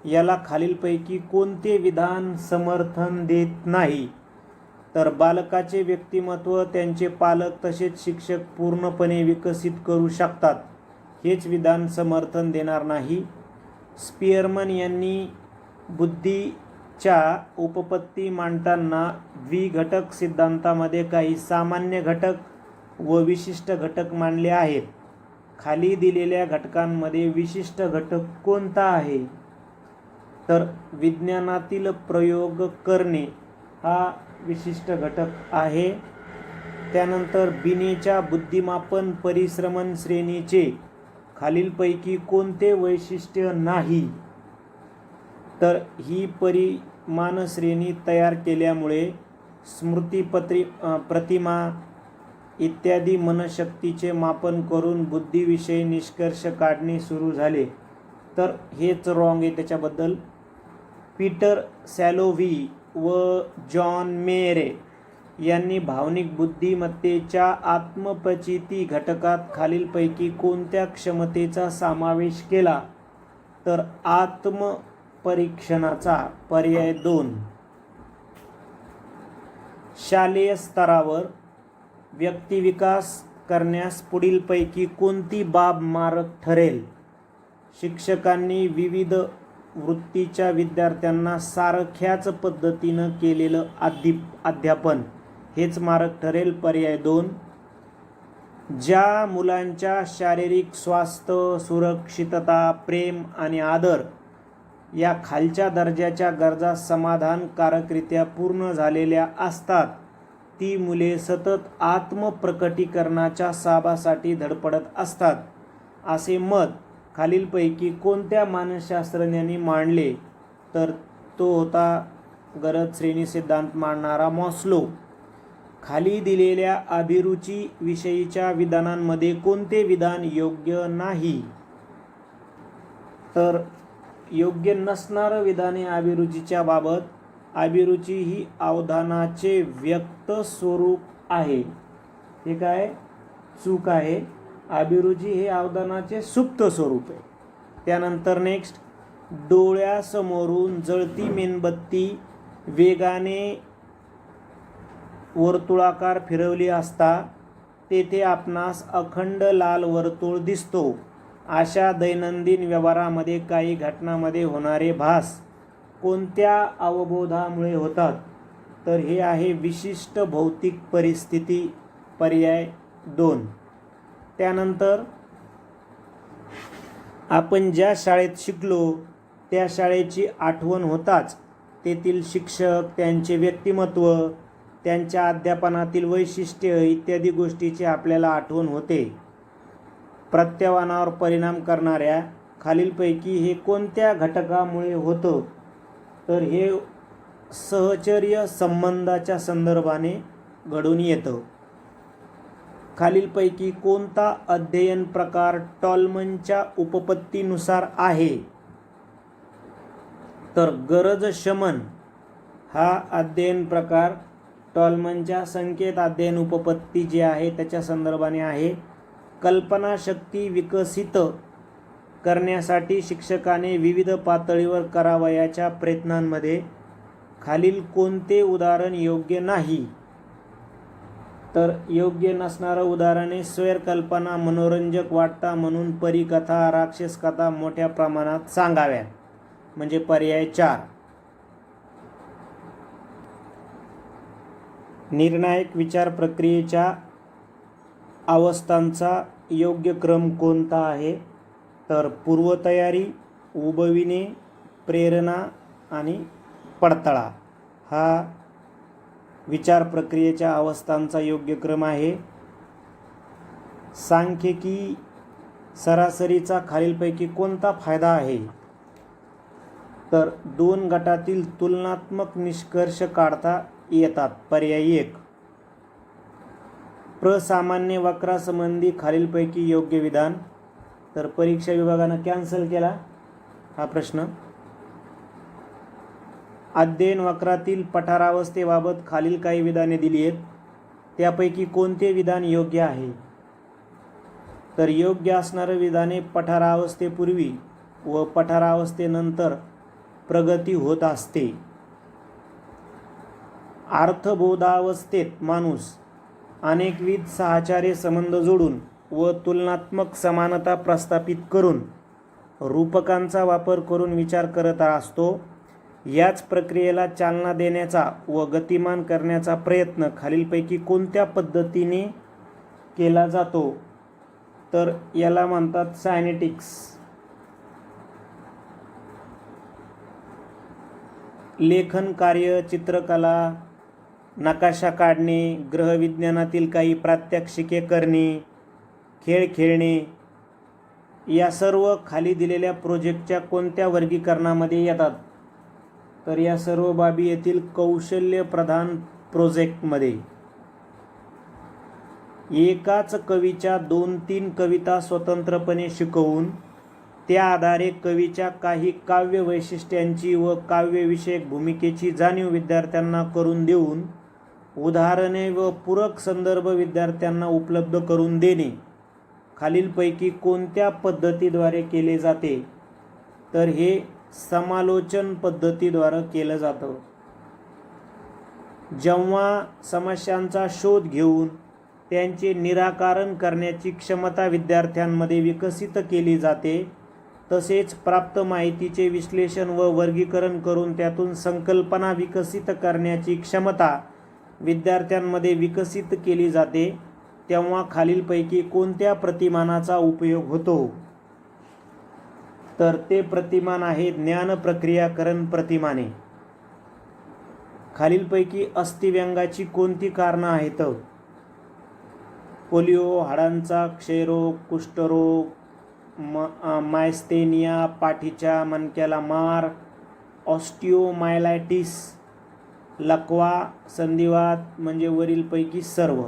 याला खालीलपैकी कोणते विधान समर्थन देत नाही? तर बालकाचे व्यक्तिमत्व त्यांचे पालक तसेच शिक्षक पूर्णपणे विकसित करू शकतात, हेच विधान समर्थन देणार नाही. स्पियरमन यांनी बुद्धीच्या उपपत्ती मांडताना द्विघटक सिद्धांतामध्ये काही सामान्य घटक व विशिष्ट घटक मांडले आहेत. खाली दिलेल्या घटकांमध्ये विशिष्ट घटक कोणता आहे? तर विज्ञानातील प्रयोग करणे हा विशिष्ट घटक आहे. त्यानंतर बिनेच्या बुद्धिमापन परिश्रमण श्रेणीचे खालीलपैकी कोणते वैशिष्ट्य नाही? तर ही परिमाण श्रेणी तयार केल्यामुळे प्रतिमा इत्यादी मनशक्तीचे मापन करून बुद्धीविषयी निष्कर्ष काढणे सुरू झाले. तर हेच रॉंग आहे त्याच्याबद्दल. पीटर सॅलोव्ही व जॉन मेरे यांनी भावनिक बुद्धिमत्तेच्या आत्मप्रचिती घटकात खालीलपैकी कोणत्या क्षमतेचा समावेश केला? तर आत्मपरीक्षणाचा. पर्याय 2. शालेय स्तरावर व्यक्तिविकास करण्यास पुढीलपैकी कोणती बाब मारक ठरेल? शिक्षकांनी विविध वृत्तीच्या विद्यार्थ्यांना सारख्याच पद्धतीनं केलेलं अध्यापन हेच मारक ठरेल. पर्याय 2. ज्या मुलांच्या शारीरिक स्वास्थ्य, सुरक्षितता, प्रेम आणि आदर या खालच्या दर्जाच्या गरजा समाधानकारकरित्या पूर्ण झालेल्या असतात ती मुले सतत आत्मप्रकटीकरणाच्या साभासाठी धडपडत असतात, असे मत खालीलपैकी कोणत्या मानसशास्त्रज्ञांनी मांडले? तर तो होता गरज श्रेणी सिद्धांत मांडणारा मॉस्लो. खाली दिलेल्या अभिरुची विषयीच्या विधानांमध्ये कोणते विधान योग्य नाही? तर योग्य नसणारं विधाने अभिरुचीच्या बाबत. अभिरुची ही अवधानाचे व्यक्त स्वरूप आहे. हे काय चूक आहे. अभिरुची हे अवधानाचे सुप्त स्वरूप आहे. त्यानंतर नेक्स्ट, डोळ्यासमोरून जळती मेणबत्ती वेगाने वर्तुळाकार फिरवली असता तेथे आपणास अखंड लाल वर्तुळ दिसतो. अशा दैनंदिन व्यवहारामध्ये काही घटनांमध्ये होणारे भास कोणत्या अवबोधामुळे होतात? तर हे आहे विशिष्ट भौतिक परिस्थिती. पर्याय 2. त्यानंतर आपण ज्या शाळेत शिकलो त्या शाळेची आठवण होताच तेथील शिक्षक, त्यांचे व्यक्तिमत्व, त्यांच्या अध्यापनातील वैशिष्ट्य इत्यादी गोष्टीची आपल्याला आठवण होते. प्रत्यावानावर परिणाम करणाऱ्या खालीलपैकी हे कोणत्या घटकामुळे होतं? तर हे सहचर्य संबंधाच्या संदर्भाने घडून येतं. खालीलपैकी कोणता अध्ययन प्रकार टॉलमनच्या उपपत्तीनुसार आहे? तर गरज शमन हा अध्ययन प्रकार टॉलमनच्या संकेत अध्ययन उपपत्ती जी आहे त्याच्या संदर्भाने आहे. कल्पनाशक्ती विकसित करण्यासाठी शिक्षकाने विविध पातळीवर करावयाच्या प्रयत्नांमध्ये खालील कोणते उदाहरण योग्य नाही? तर योग्य नसणारं उदाहरणे स्वैरकल्पना मनोरंजक वाटता म्हणून परीकथा, राक्षसकथा मोठ्या प्रमाणात सांगाव्यात. म्हणजे पर्याय 4. निर्णायक विचार प्रक्रियेच्या अवस्थांचा योग्य क्रम कोणता आहे? तर पूर्वतयारी, उबविणे, प्रेरणा आणि पडताळा हा विचार प्रक्रियेच्या अवस्थांचा योग्य क्रम आहे. सांख्यिकी सरासरीचा खालीलपैकी कोणता फायदा आहे? तर 2 गटातील तुलनात्मक निष्कर्ष काढता येतात. पर्याय 1. प्रसामान्य वक्रासंबंधी खालीलपैकी योग्य विधान. तर परीक्षा विभागानं कॅन्सल केला हा प्रश्न. अध्ययन वक्रातील पठारावस्थेबाबत खालील काही विधाने दिली आहेत, त्यापैकी कोणते विधान योग्य आहे? तर योग्य असणारं विधाने पठारावस्थेपूर्वी व पठारावस्थेनंतर प्रगती होत असते. अर्थबोधावस्थेत माणूस अनेकविध साहचर्य संबंध जोडून व तुलनात्मक समानता प्रस्थापित करून रूपकांचा वापर करून विचार करत असतो. याच प्रक्रियेला चालना देण्याचा व गतिमान करण्याचा प्रयत्न खालीलपैकी कोणत्या पद्धतीने केला जातो? तर याला म्हणतात सायनेटिक्स. लेखन कार्य, चित्रकला, नकाशा काढणे, ग्रहविज्ञानातील काही प्रात्यक्षिके करणे, खेळ खेळणे, या सर्व खाली दिलेल्या प्रोजेक्टच्या कोणत्या वर्गीकरणामध्ये येतात? तर या सर्व बाबी येथील कौशल्य प्रधान प्रोजेक्टमध्ये. एकाच कवीच्या 2-3 कविता स्वतंत्रपणे शिकवून त्या आधारे कवीच्या काही काव्य वैशिष्ट्यांची व काव्यविषयक भूमिकेची जाणीव विद्यार्थ्यांना करून देऊन उदाहरणे व पूरक संदर्भ विद्यार्थ्यांना उपलब्ध करून देणे खालीलपैकी कोणत्या पद्धतीद्वारे केले जाते? तर हे समालोचन पद्धतीद्वारे केलं जातं. जेव्हा समस्यांचा शोध घेऊन त्यांचे निराकरण करण्याची क्षमता विद्यार्थ्यांमध्ये विकसित केली जाते, तसेच प्राप्त माहितीचे विश्लेषण व वर्गीकरण करून त्यातून संकल्पना विकसित करण्याची क्षमता विद्यार्थ्यांमध्ये विकसित केली जाते, तेव्हा खालीलपैकी कोणत्या प्रतिमानाचा उपयोग होतो? तर ते प्रतिमान आहे ज्ञान प्रक्रियाकरण प्रतिमाने. खालीलपैकी अस्थिव्यंगाची कोणती कारणं आहेत? पोलिओ, हाडांचा क्षयरोग, कुष्ठरोग, मायस्थेनिया, पाठीच्या मणक्याला मार, ऑस्टिओमायलायटिस, लकवा, संधिवात म्हणजे वरीलपैकी सर्व.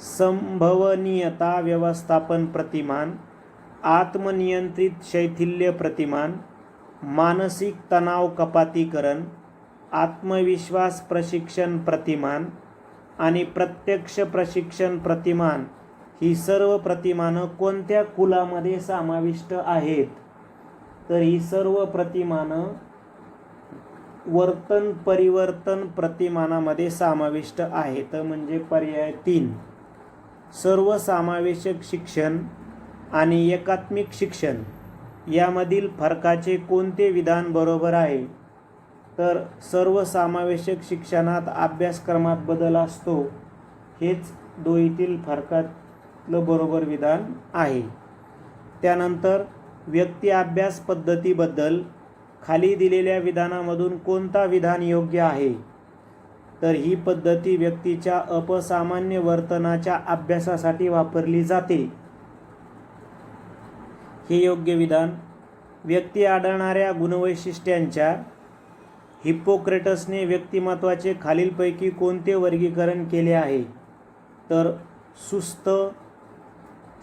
संभवनीयता व्यवस्थापन प्रतिमान, आत्मनियंत्रित शैथिल्य प्रतिमान, मानसिक तणाव कपातीकरण, आत्मविश्वास प्रशिक्षण प्रतिमान आणि प्रत्यक्ष प्रशिक्षण प्रतिमान ही सर्व प्रतिमानं कोणत्या कुलामध्ये समाविष्ट आहेत? तर ही सर्व प्रतिमानं वर्तन परिवर्तन प्रतिमानामध्ये समाविष्ट आहेत, म्हणजे पर्याय 3. सर्वसमावेशक शिक्षण आणि एकात्मिक शिक्षण यामधील फरकाचे कोणते विधान बरोबर आहे? तर सर्वसमावेशक शिक्षणात अभ्यासक्रमात बदल असतो, हेच दोहीतील फरकातलं बरोबर विधान आहे. त्यानंतर व्यक्ती अभ्यास पद्धतीबद्दल खाली दिलेल्या विधानामधून कोणता विधान योग्य आहे? तर ही पद्धती व्यक्तीच्या अपसामान्य वर्तनाच्या अभ्यासासाठी वापरली जाते. हे योग्य विधान. व्यक्ती आढळणाऱ्या गुणवैशिष्ट्यांच्या हिप्पोक्रेटसने व्यक्तिमत्वाचे खालीलपैकी कोणते वर्गीकरण केले आहे? तर सुस्त,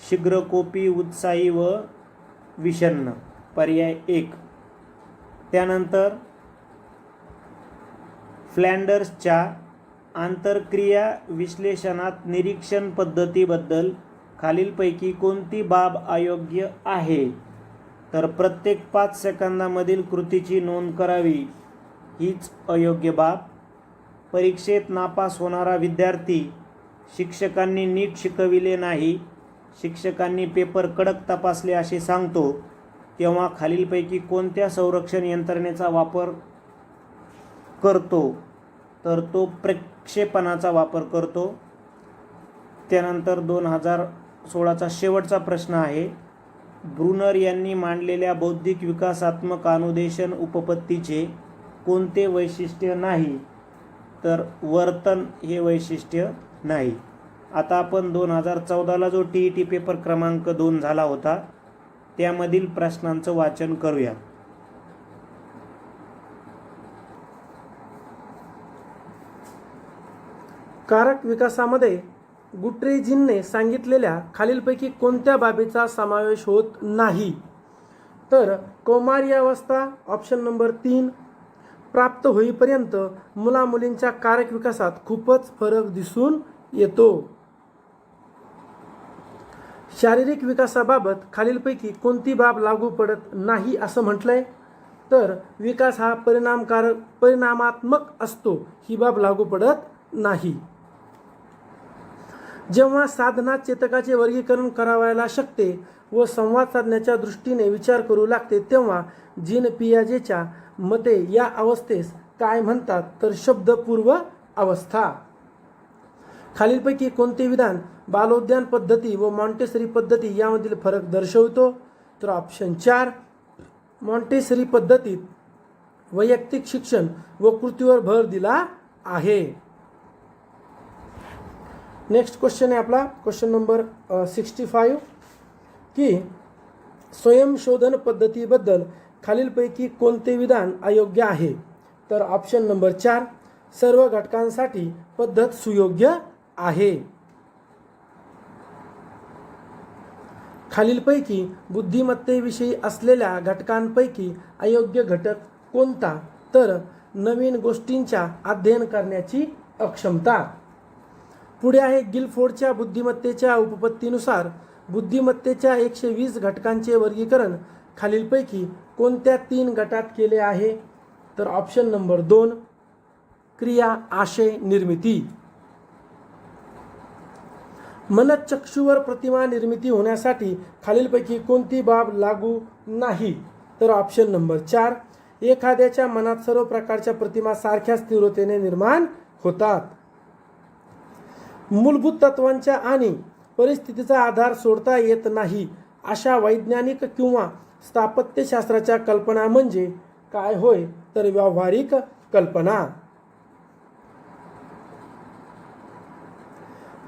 शीघ्रकोपी, उत्साही व विषण्ण, पर्याय 1. त्यानंतर फ्लँडर्सच्या आंतरक्रिया विश्लेषणात निरीक्षण पद्धतीबद्दल खालीलपैकी कोणती बाब अयोग्य आहे? तर प्रत्येक 5 सेकंदामधील कृतीची नोंद करावी हीच अयोग्य बाब. परीक्षेत नापास होणारा विद्यार्थी शिक्षकांनी नीट शिकविले नाही, शिक्षकांनी पेपर कडक तपासले असे सांगतो, तेव्हा खालीलपैकी कोणत्या संरक्षण यंत्रणेचा वापर करतो? तर तो प्रक्षेपणाचा वापर करतो. त्यानंतर 2016चा शेवटचा प्रश्न आहे. ब्रुनर यांनी मांडलेल्या बौद्धिक विकासात्मक अनुदेशन उपपत्तीचे कोणते वैशिष्ट्य नाही? तर वर्तन हे वैशिष्ट्य नाही. आता आपण 2014ला जो TET पेपर क्रमांक 2 झाला होता त्यामधील प्रश्नांचं वाचन करूया. कारक विकासामध्ये गुट्रेझिनने सांगितलेल्या खालीलपैकी कोणत्या बाबीचा समावेश होत नाही? तर कौमार्य अवस्था, ऑप्शन नंबर 3. प्राप्त होईपर्यंत मुलामुलींच्या कारक विकासात खूपच फरक दिसून येतो. शारीरिक विकासाबाबत खालीलपैकी कोणती बाब लागू पडत नाही असं म्हटलंय? तर विकास हा परिणामात्मक असतो, ही बाब लागू पडत नाही. जेव्हा साधनात चेतकाचे वर्गीकरण करावयाला शकते व संवाद साधण्याच्या दृष्टीने विचार करू लागते, तेव्हा जीन पियाजेच्या मते या अवस्थेस काय म्हणतात? तर शब्दपूर्व अवस्था. खालीलपैकी कोणते विधान बालोद्यान पद्धती व मॉन्टेसरी पद्धती यामधील फरक दर्शवतो? तर ऑप्शन 4. मॉन्टेसरी पद्धतीत वैयक्तिक शिक्षण व कृतीवर भर दिला आहे. नेक्स्ट क्वेश्चन आहे आपला क्वेश्चन नंबर 65 की स्वयंशोधन पद्धतीबद्दल खालीलपैकी कोणते विधान अयोग्य आहे. तर ऑप्शन नंबर 4, सर्व घटकांसाठी पद्धत सुयोग्य आहे. खालीलपैकी बुद्धिमत्तेविषयी असलेल्या घटकांपैकी अयोग्य घटक कोणता. तर नवीन गोष्टींच्या अध्ययन करण्याची अक्षमता. पुढे आहे गिलफोर्डच्या बुद्धिमत्तेच्या उपपत्तीनुसार बुद्धिमत्तेच्या 120 घटकांचे वर्गीकरण खालीलपैकी कोणत्या 3 गटात केले आहे. तर ऑप्शन नंबर 2, क्रिया, आशय, निर्मिती. मनःचक्षूवर प्रतिमा निर्मिती होण्यासाठी खालीलपैकी कोणती बाब लागू नाही. तर ऑप्शन नंबर 4, एखाद्याच्या मनात सर्व प्रकारच्या प्रतिमा सारख्याच तीव्रतेने निर्माण होतात. मूलभूत तत्वांच्या आणि परिस्थितीचा आधार सोडता येत नाही अशा वैज्ञानिक किंवा स्थापत्यशास्त्राच्या कल्पना म्हणजे काय होय. तर व्यावहारिक कल्पना.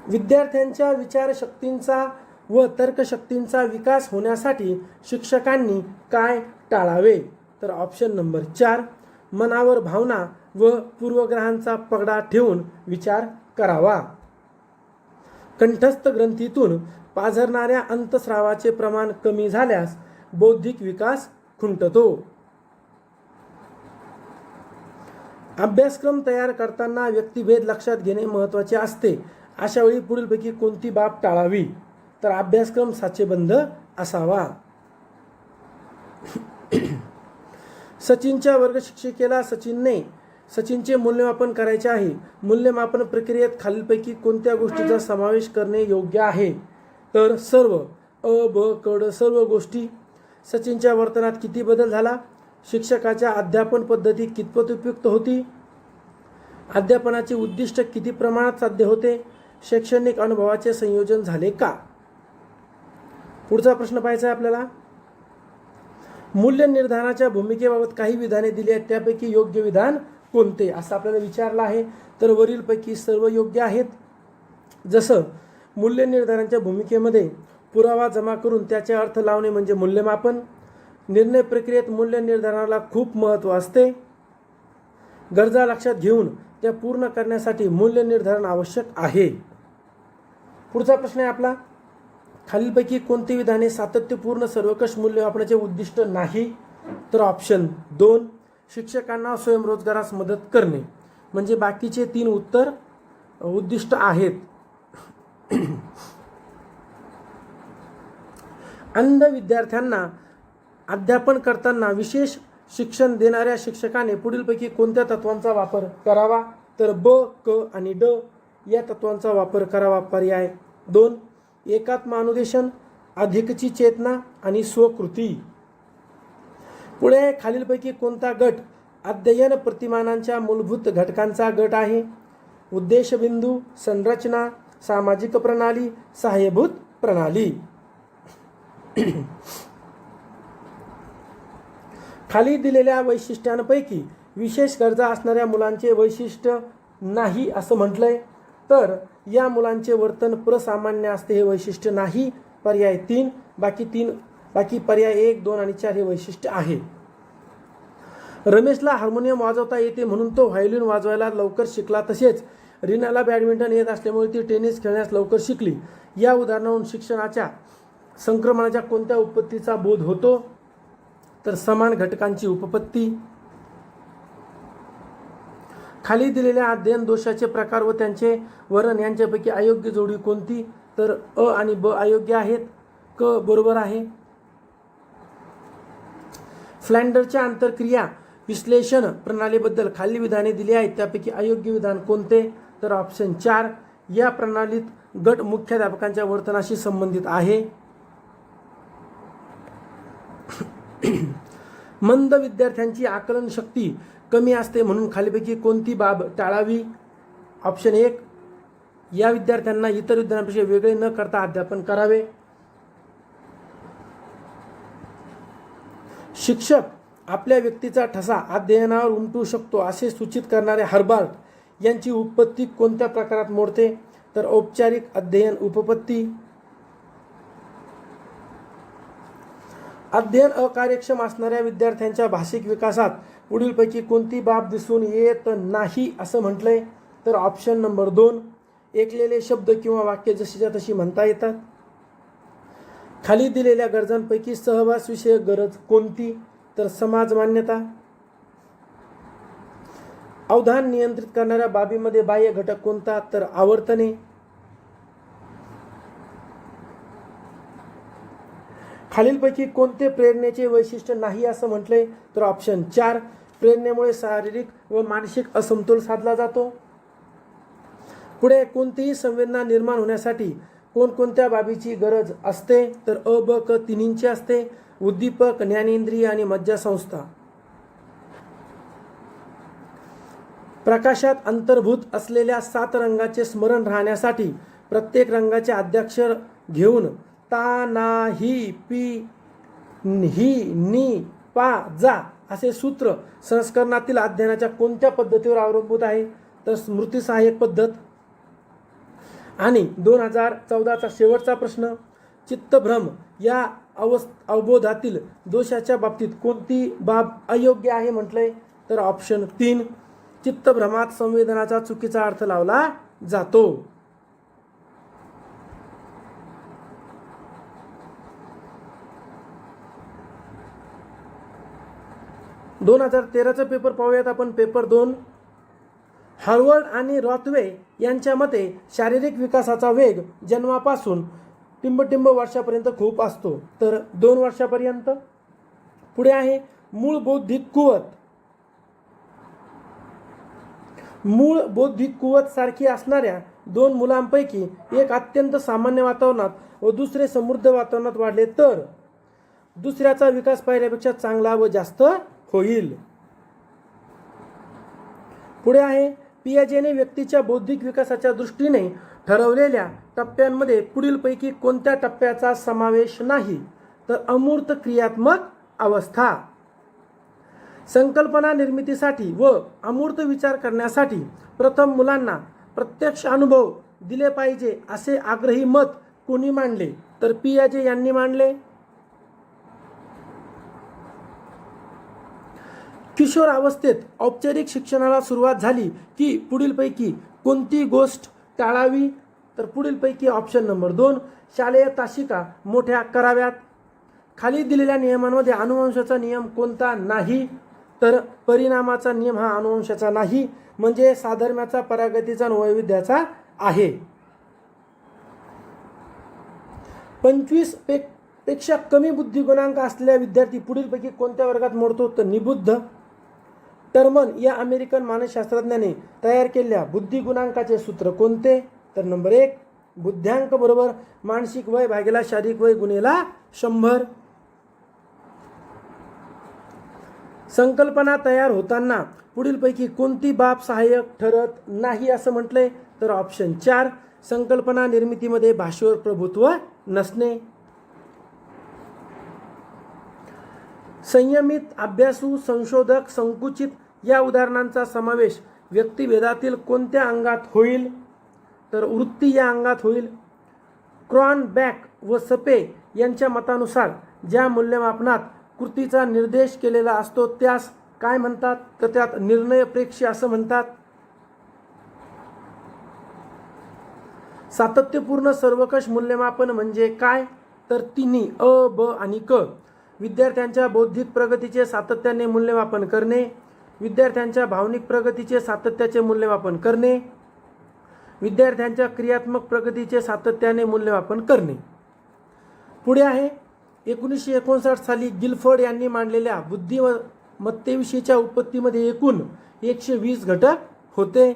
विद्यार्थ्यांच्या विचारशक्तींचा व तर्कशक्तींचा विकास होण्यासाठी शिक्षकांनी काय टाळावे. तर ऑप्शन नंबर 4, मनावर भावना व पूर्वग्रहांचा पगडा ठेवून विचार करावा. कंठस्थ ग्रंथीतून पाझरणाऱ्या अंतस्रावाचे प्रमाण कमी झाल्यास बौद्धिक विकास खुंटतो. अभ्यासक्रम तयार करताना व्यक्तिभेद लक्षात घेणे महत्त्वाचे असते. अशा वेळी पुढीलपैकी कोणती बाब टाळावी. तर अभ्यासक्रम साचेबंद असावा. सचिनच्या वर्ग शिक्षिकेला सचिनचे मूल्यमापन करायचे आहे. मूल्यमापन प्रक्रियेत खालीलपैकी कोणत्या गोष्टीचा समावेश करणे योग्य आहे. तर सर्व ब क सर्व गोष्टी. सचिनच्या वर्तनात किती बदल झाला. शिक्षकाच्या अध्यापन पद्धती कितपत उपयुक्त होती. अध्यापनाचे उद्दिष्ट किती प्रमाणात साध्य होते. शैक्षणिक अनुभवाचे संयोजन झाले का. पुढचा प्रश्न पाहायचा आहे आपल्याला. मूल्य निर्धारणाच्या भूमिकेबाबत काही विधाने दिली आहेत त्यापैकी योग्य विधान कोणते असं आपल्याला विचारलं आहे. तर वरीलपैकी सर्व योग्य आहेत. जसं मूल्य निर्धारणाच्या भूमिकेमध्ये पुरावा जमा करून त्याचे अर्थ लावणे म्हणजे मूल्यमापन. निर्णय प्रक्रियेत मूल्य निर्धारणाला खूप महत्त्व असते. गरजा लक्षात घेऊन त्या पूर्ण करण्यासाठी मूल्य निर्धारण आवश्यक आहे. पुढचा प्रश्न आहे आपला. खालीलपैकी कोणती विधाने सातत्यपूर्ण सर्वंकष मूल्यमापनाचे उद्दिष्ट नाही. तर ऑप्शन 2, शिक्षकांना स्वयंरोजगारास मदत करणे. म्हणजे बाकीचे 3 उत्तर उद्दिष्ट आहेत. अंध विद्यार्थ्यांना अध्यापन करताना विशेष शिक्षण देणाऱ्या शिक्षकाने पुढीलपैकी कोणत्या तत्वांचा वापर करावा. तर ब, क आणि ड या तत्वांचा वापर करावा. पर्याय 2, एकात्म अनुदेशन, अधिकची चेतना आणि स्वकृती. पुढे खालीलपैकी कोणता गट अध्ययन प्रतिमानांच्या मूलभूत घटकांचा गट आहे. उद्देशबिंदू, संरचना, सामाजिक प्रणाली, सहाय्यभूत प्रणाली. खाली दिलेल्या वैशिष्ट्यांपैकी विशेष गरजा असणाऱ्या मुलांचे वैशिष्ट्य नाही असं म्हटलंय. तर या मुलांचे वर्तन प्रसामान्य असते हे वैशिष्ट्य नाही. पर्याय 3. बाकी पर्याय 1, 2 आणि 4 हे वैशिष्ट्य आहे. रमेशला हार्मोनियम वाजवता येते म्हणून तो व्हायोलिन वाजवायला लवकर शिकला. तसेच रीनाला बॅडमिंटन येत असल्यामुळे ती टेनिस खेळण्यास लवकर शिकली. या उदाहरणावरून शिक्षणाच्या संक्रमणाच्या कोणत्या उपपत्तीचा बोध होतो. तर समान घटकांची उपपत्ती. खाली दिलेल्या अध्ययन दोषाचे प्रकार व त्यांचे वर्णन यांच्यापैकी अयोग्य जोडी कोणती. तर अ आणि ब अयोग्य आहेत. क बरोबर आहे. फ्लँडरच्या आंतरक्रिया विश्लेषण प्रणालीबद्दल खालील विधाने दिली आहेत त्यापैकी अयोग्य विधान कोणते. तर ऑप्शन 4, या प्रणालीत गट मुख्याध्यापकांच्या वर्तनाशी संबंधित आहे. मंद विद्यार्थ्यांची आकलन शक्ती कमी असते म्हणून खालीपैकी कोणती बाब टाळावी. ऑप्शन 1, या विद्यार्थ्यांना इतर विद्यार्थ्यांपेक्षा वेगळे न करता अध्यापन करावे. शिक्षक आपल्या व्यक्तीचा ठसा अध्ययनावर उमटू शकतो असे सूचित करणारे हर्बार्ट यांची उपपत्ती कोणत्या प्रकारात मोडते? तर औपचारिक अध्ययन उपपत्ती. अध्ययन अकार्यक्षम असणाऱ्या विद्यार्थ्यांच्या भाषिक विकासात पुढीलपैकी कोणती बाब दिसून येत नाही असं म्हटलंय? तर ऑप्शन नंबर 2, ऐकलेले शब्द किंवा वाक्य जशीच्या तशी म्हणता येतात. खाली दिलेल्या गरजांपैकी सहवास विषयक गरज कोणती? तर समाज मान्यता. अवधान नियंत्रित करणाऱ्या बाबीमध्ये बाह्य घटक कोणता? तर आवर्तने. खालीलपैकी कोणते प्रेरणेचे वैशिष्ट्य नाही असं म्हटलंय? तर ऑप्शन 4, प्रेरणेमुळे शारीरिक व मानसिक असमतोल साधला जातो. पुढे कोणतीही संवेदना निर्माण होण्यासाठी कोणकोणत्या बाबीची गरज असते? तर अ, ब, क तिन्हींची असते. उद्दीपक, ज्ञानेंद्रिय आणि मज्जासंस्था. प्रकाशात अंतर्भूत असलेल्या 7 रंगाचे स्मरण राहण्यासाठी प्रत्येक रंगाचे आद्याक्षर घेऊन ता, ना, ही, पी, ही, नी, पा, जा असे सूत्र संस्करणातील अध्ययनाच्या कोणत्या पद्धतीवर अवलंबून आहे? तर स्मृती सहाय्यक पद्धत. आणि 2014चा शेवटचा प्रश्न, चित्तभ्रम या अवबोधातील दोषाच्या बाबतीत कोणती बाब अयोग्य आहे म्हटलंय? तर ऑप्शन 3, चित्तभ्रमात संवेदनाचा चुकीचा अर्थ लावला जातो. - 2013चा पेपर पाहूयात आपण. पेपर 2. हार्वर्ड आणि रॉथवे यांच्या मते शारीरिक विकासाचा वेग जन्मापासून टिंबटिंब वर्षापर्यंत खूप असतो. तर 2 वर्षापर्यंत. पुढे आहे मूळ बौद्धिक कुवत. मूळ बौद्धिक कुवत सारखी असणाऱ्या 2 मुलांपैकी एक अत्यंत सामान्य वातावरणात व दुसरे समृद्ध वातावरणात वाढले तर दुसऱ्याचा विकास पहिल्यापेक्षा चांगला व जास्त होईल. पुढे आहे पियाजेने व्यक्तीच्या बौद्धिक विकासाच्या दृष्टीने ठरवलेल्या टप्प्यांमध्ये पुढीलपैकी कोणत्या टप्प्याचा समावेश नाही? तर अमूर्त क्रियात्मक अवस्था. संकल्पना निर्मितीसाठी व अमूर्त विचार करण्यासाठी प्रथम मुलांना प्रत्यक्ष अनुभव दिले पाहिजे असे आग्रही मत कोणी मांडले? तर पियाजे यांनी मांडले. किशोर अवस्थेत औपचारिक शिक्षणाला सुरुवात झाली की पुढीलपैकी कोणती गोष्ट टाळावी? तर पुढीलपैकी ऑप्शन नंबर 2, शालेय तासिका मोठ्या कराव्यात. खाली दिलेल्या नियमांमध्ये अनुवंशाचा नियम कोणता नाही? तर परिणामाचा नियम हा अनुवंशाचा नाही, म्हणजे साधर्म्याचा, परागतीचा आणि वैविध्याचा आहे. 25 पेक्षा कमी बुद्धिगुणांक असलेला विद्यार्थी पुढीलपैकी कोणत्या वर्गात मोडतो? तर निबुद्ध. टर्मन या अमेरिकन मानसशास्त्रज्ञाने तयार केलेल्या बुद्धिगुणांकाचे सूत्र कोणते? तर नंबर 1, बुद्ध्यांक बरोबर मानसिक वय भागिला शारीरिक वय गुणिले 100. संकल्पना तयार होताना पुढीलपैकी कोणती बाब सहाय्यक ठरत नाही असं म्हटलंय? तर ऑप्शन 4, संकल्पना निर्मितीमध्ये भाषेवर प्रभुत्व नसणे. संयमित, अभ्यासू, संशोधक, संकुचित या उदाहरणांचा समावेश व्यक्तिभेदातील कोणत्या अंगात होईल? तर वृत्ती या अंगात होईल. क्रॉनबॅक व सपे यांच्या मतानुसार ज्या मूल्यमापनात कृतीचा निर्देश केलेला असतो त्यास काय म्हणतात? तर त्यात निर्णय प्रेक्षी असं म्हणतात. सातत्यपूर्ण सर्वकष मूल्यमापन म्हणजे काय? तर तिन्ही अ, ब आणि क. विद्यार्थ्यांच्या बौद्धिक प्रगतीचे सातत्याने मूल्यमापन करणे, विद्यार्थ्यांच्या भावनिक प्रगतीचे सातत्याचे मूल्यमापन करणे, विद्यार्थ्यांच्या क्रियात्मक प्रगतीचे सातत्याने मूल्यमापन करणे. पुढे आहे 1959 साली गिलफोर्ड यांनी मांडलेल्या बुद्धिमत्तेविषयीच्या उत्पत्तीमध्ये एकूण 120 घटक होते.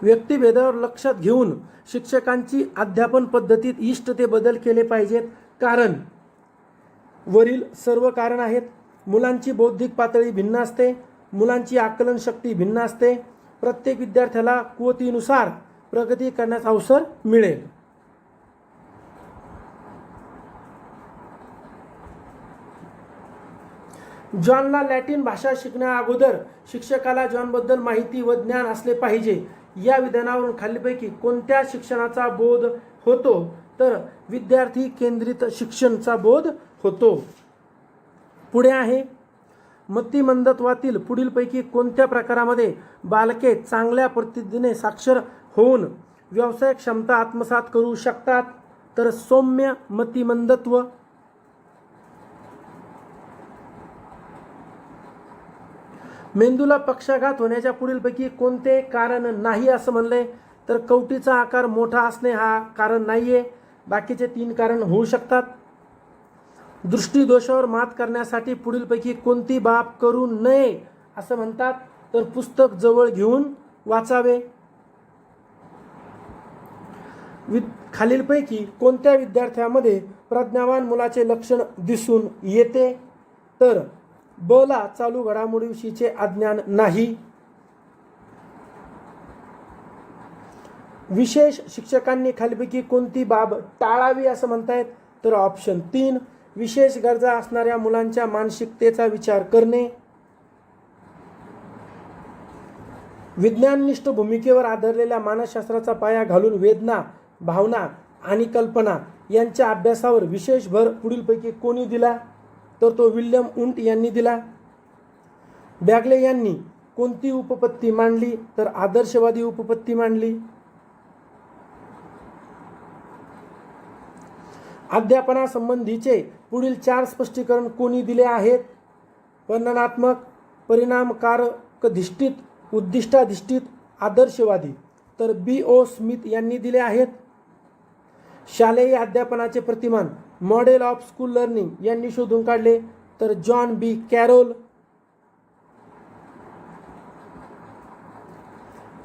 व्यक्तिभेदावर लक्षात घेऊन शिक्षकांची अध्यापन पद्धतीत इष्ट ते बदल केले पाहिजेत, कारण वरील सर्व कारण आहेत. मुलांची बौद्धिक पातळी भिन्न असते, मुलांची आकलन शक्ती भिन्न असते, प्रत्येक विद्यार्थ्याला कुवतीनुसार प्रगती करण्याचा अवसर मिळेल. जॉनला लॅटिन भाषा शिकण्या अगोदर शिक्षकाला जॉनबद्दल माहिती व ज्ञान असले पाहिजे या विधानावरून खालीलपैकी कोणत्या शिक्षणाचा बोध होतो? तर विद्यार्थी केंद्रित शिक्षणचा बोध होतो. पुढे आहे मतिमंदत्वातील पुढीलपैकी कोणत्या प्रकारामध्ये बालके चांगल्या पद्धतीने साक्षर होऊन व्यवसाय क्षमता आत्मसात करू शकतात? तर सौम्य मतिमंदत्व. मेंदूला पक्षाघात होण्याच्या पुढीलपैकी कोणते कारण नाही असं म्हणलंय? तर कवटीचा आकार मोठा असणे हा कारण नाहीये. बाकीचे 3 कारण होऊ शकतात. दृष्टीदोषावर मात करण्यासाठी पुढीलपैकी कोणती बाब करू नये असं म्हणतात? तर पुस्तक जवळ घेऊन वाचावे. खालीलपैकी कोणत्या विद्यार्थ्यामध्ये प्रज्ञावान मुलाचे लक्षण दिसून येते? तर ब ला चालू घडामोडीविषयीचे अज्ञान नाही. विशेष शिक्षकांनी खालीलपैकी कोणती बाब टाळावी असं म्हणतायत? तर ऑप्शन 3 विशेष गरजा असणाऱ्या मुलांच्या मानसिकतेचा विचार करणे. विज्ञाननिष्ठ भूमिकेवर आधारलेल्या मानसशास्त्राचा पाया घालून वेदना, भावना आणि कल्पना यांच्या अभ्यासावर विशेष भर पुढीलपैकी कोणी दिला? तर तो विल्यम उंट यांनी दिला. बॅगले यांनी कोणती उपपत्ती मांडली? तर आदर्शवादी उपपत्ती मांडली. अध्यापनासंबंधीचे पुढील 4 स्पष्टीकरण कोणी दिले आहेत? वर्णनात्मक, परिणामकारकधिष्ठित, उद्दिष्टाधिष्ठित, आदर्शवादी. तर B.O. स्मिथ यांनी दिले आहेत. शालेय अध्यापनाचे प्रतिमान मॉडेल ऑफ स्कूल लर्निंग यांनी शोधून काढले. तर जॉन B. कॅरोल.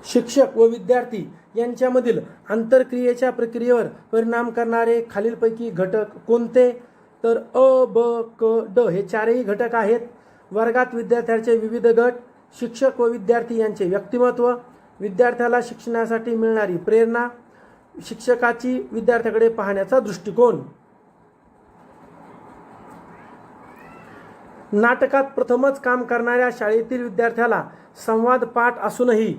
शिक्षक व विद्यार्थी यांच्यामधील आंतरक्रियेच्या प्रक्रियेवर परिणाम करणारे खालीलपैकी घटक कोणते? तर अ, ब, क, ड हे 4ही घटक आहेत. वर्गात विद्यार्थ्यांचे विविध गट, शिक्षक व विद्यार्थी यांचे व्यक्तिमत्व, विद्यार्थ्याला शिक्षणासाठी मिळणारी प्रेरणा, शिक्षकाची विद्यार्थ्याकडे पाहण्याचा दृष्टिकोन. नाटकात प्रथमच काम करणाऱ्या शाळेतील विद्यार्थ्याला संवाद पाठ असूनही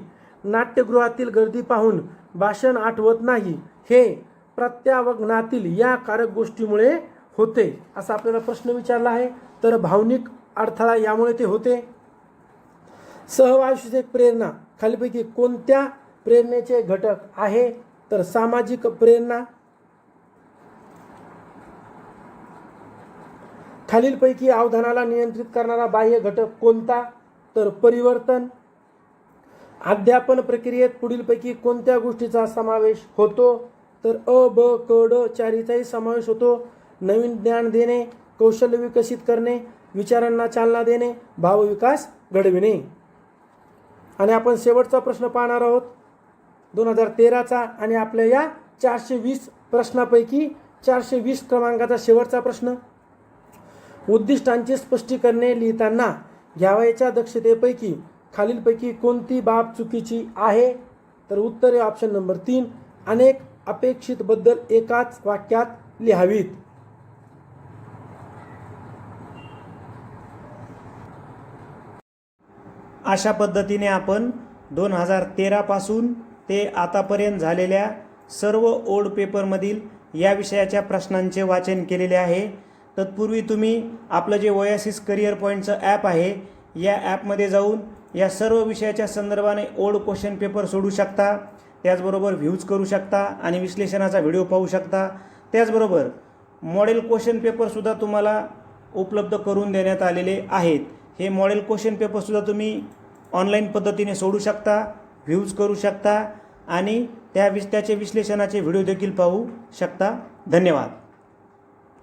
नाट्यगृहातील गर्दी पाहून भाषण आठवत नाही, हे प्रत्यावगनातील या कारक गोष्टीमुळे होते असा आपल्याला प्रश्न विचारला आहे. तर भावनिक अडथळा यामुळे ते होते. सहवासविषयक प्रेरणा खालीलपैकी कोणत्या प्रेरणेचे घटक आहे? तर सामाजिक प्रेरणा. खालीलपैकी अवधानाला नियंत्रित करणारा बाह्य घटक कोणता? तर परिवर्तन. अध्यापन प्रक्रियेत पुढीलपैकी कोणत्या गोष्टीचा समावेश होतो? तर अ, ब, क, ड 4हीचाही समावेश होतो. नवीन ज्ञान देणे, कौशल्य विकसित करणे, विचारांना चालना देणे, भावविकास घडविणे. आणि आपण शेवटचा प्रश्न पाहणार आहोत 2013चा. आणि आपल्या या 420 प्रश्नापैकी 420 क्रमांकाचा शेवटचा प्रश्न. उद्दिष्टांची स्पष्टीकरणे लिहिताना घ्यावयाच्या दक्षतेपैकी खालीलपैकी कोणती बाब चुकीची आहे? तर उत्तर आहे ऑप्शन नंबर 3 अनेक अपेक्षित बद्दल एकाच वाक्यात लिहावीत. अशा पद्धतीने आपण 2013 पासून ते आतापर्यंत झालेल्या सर्व ओल्ड पेपरमधील या विषयाच्या प्रश्नांचे वाचन केलेले आहे. तत्पूर्वी तुम्ही आपलं जे ओएसिस करिअर पॉईंटचं ॲप आहे या ॲपमध्ये जाऊन या सर्व विषयाच्या संदर्भाने ओल्ड क्वेश्चन पेपर सोडू शकता. त्याचबरोबर व्ह्यूज करू शकता आणि विश्लेषणाचा व्हिडिओ पाहू शकता. त्याचबरोबर मॉडेल क्वेश्चन पेपरसुद्धा तुम्हाला उपलब्ध करून देण्यात आलेले आहेत. हे मॉडेल क्वेश्चन पेपरसुद्धा तुम्ही ऑनलाईन पद्धतीने सोडू शकता, व्ह्यूज करू शकता आणि त्याचे विश्लेषणाचे व्हिडिओ देखील पाहू शकता. धन्यवाद.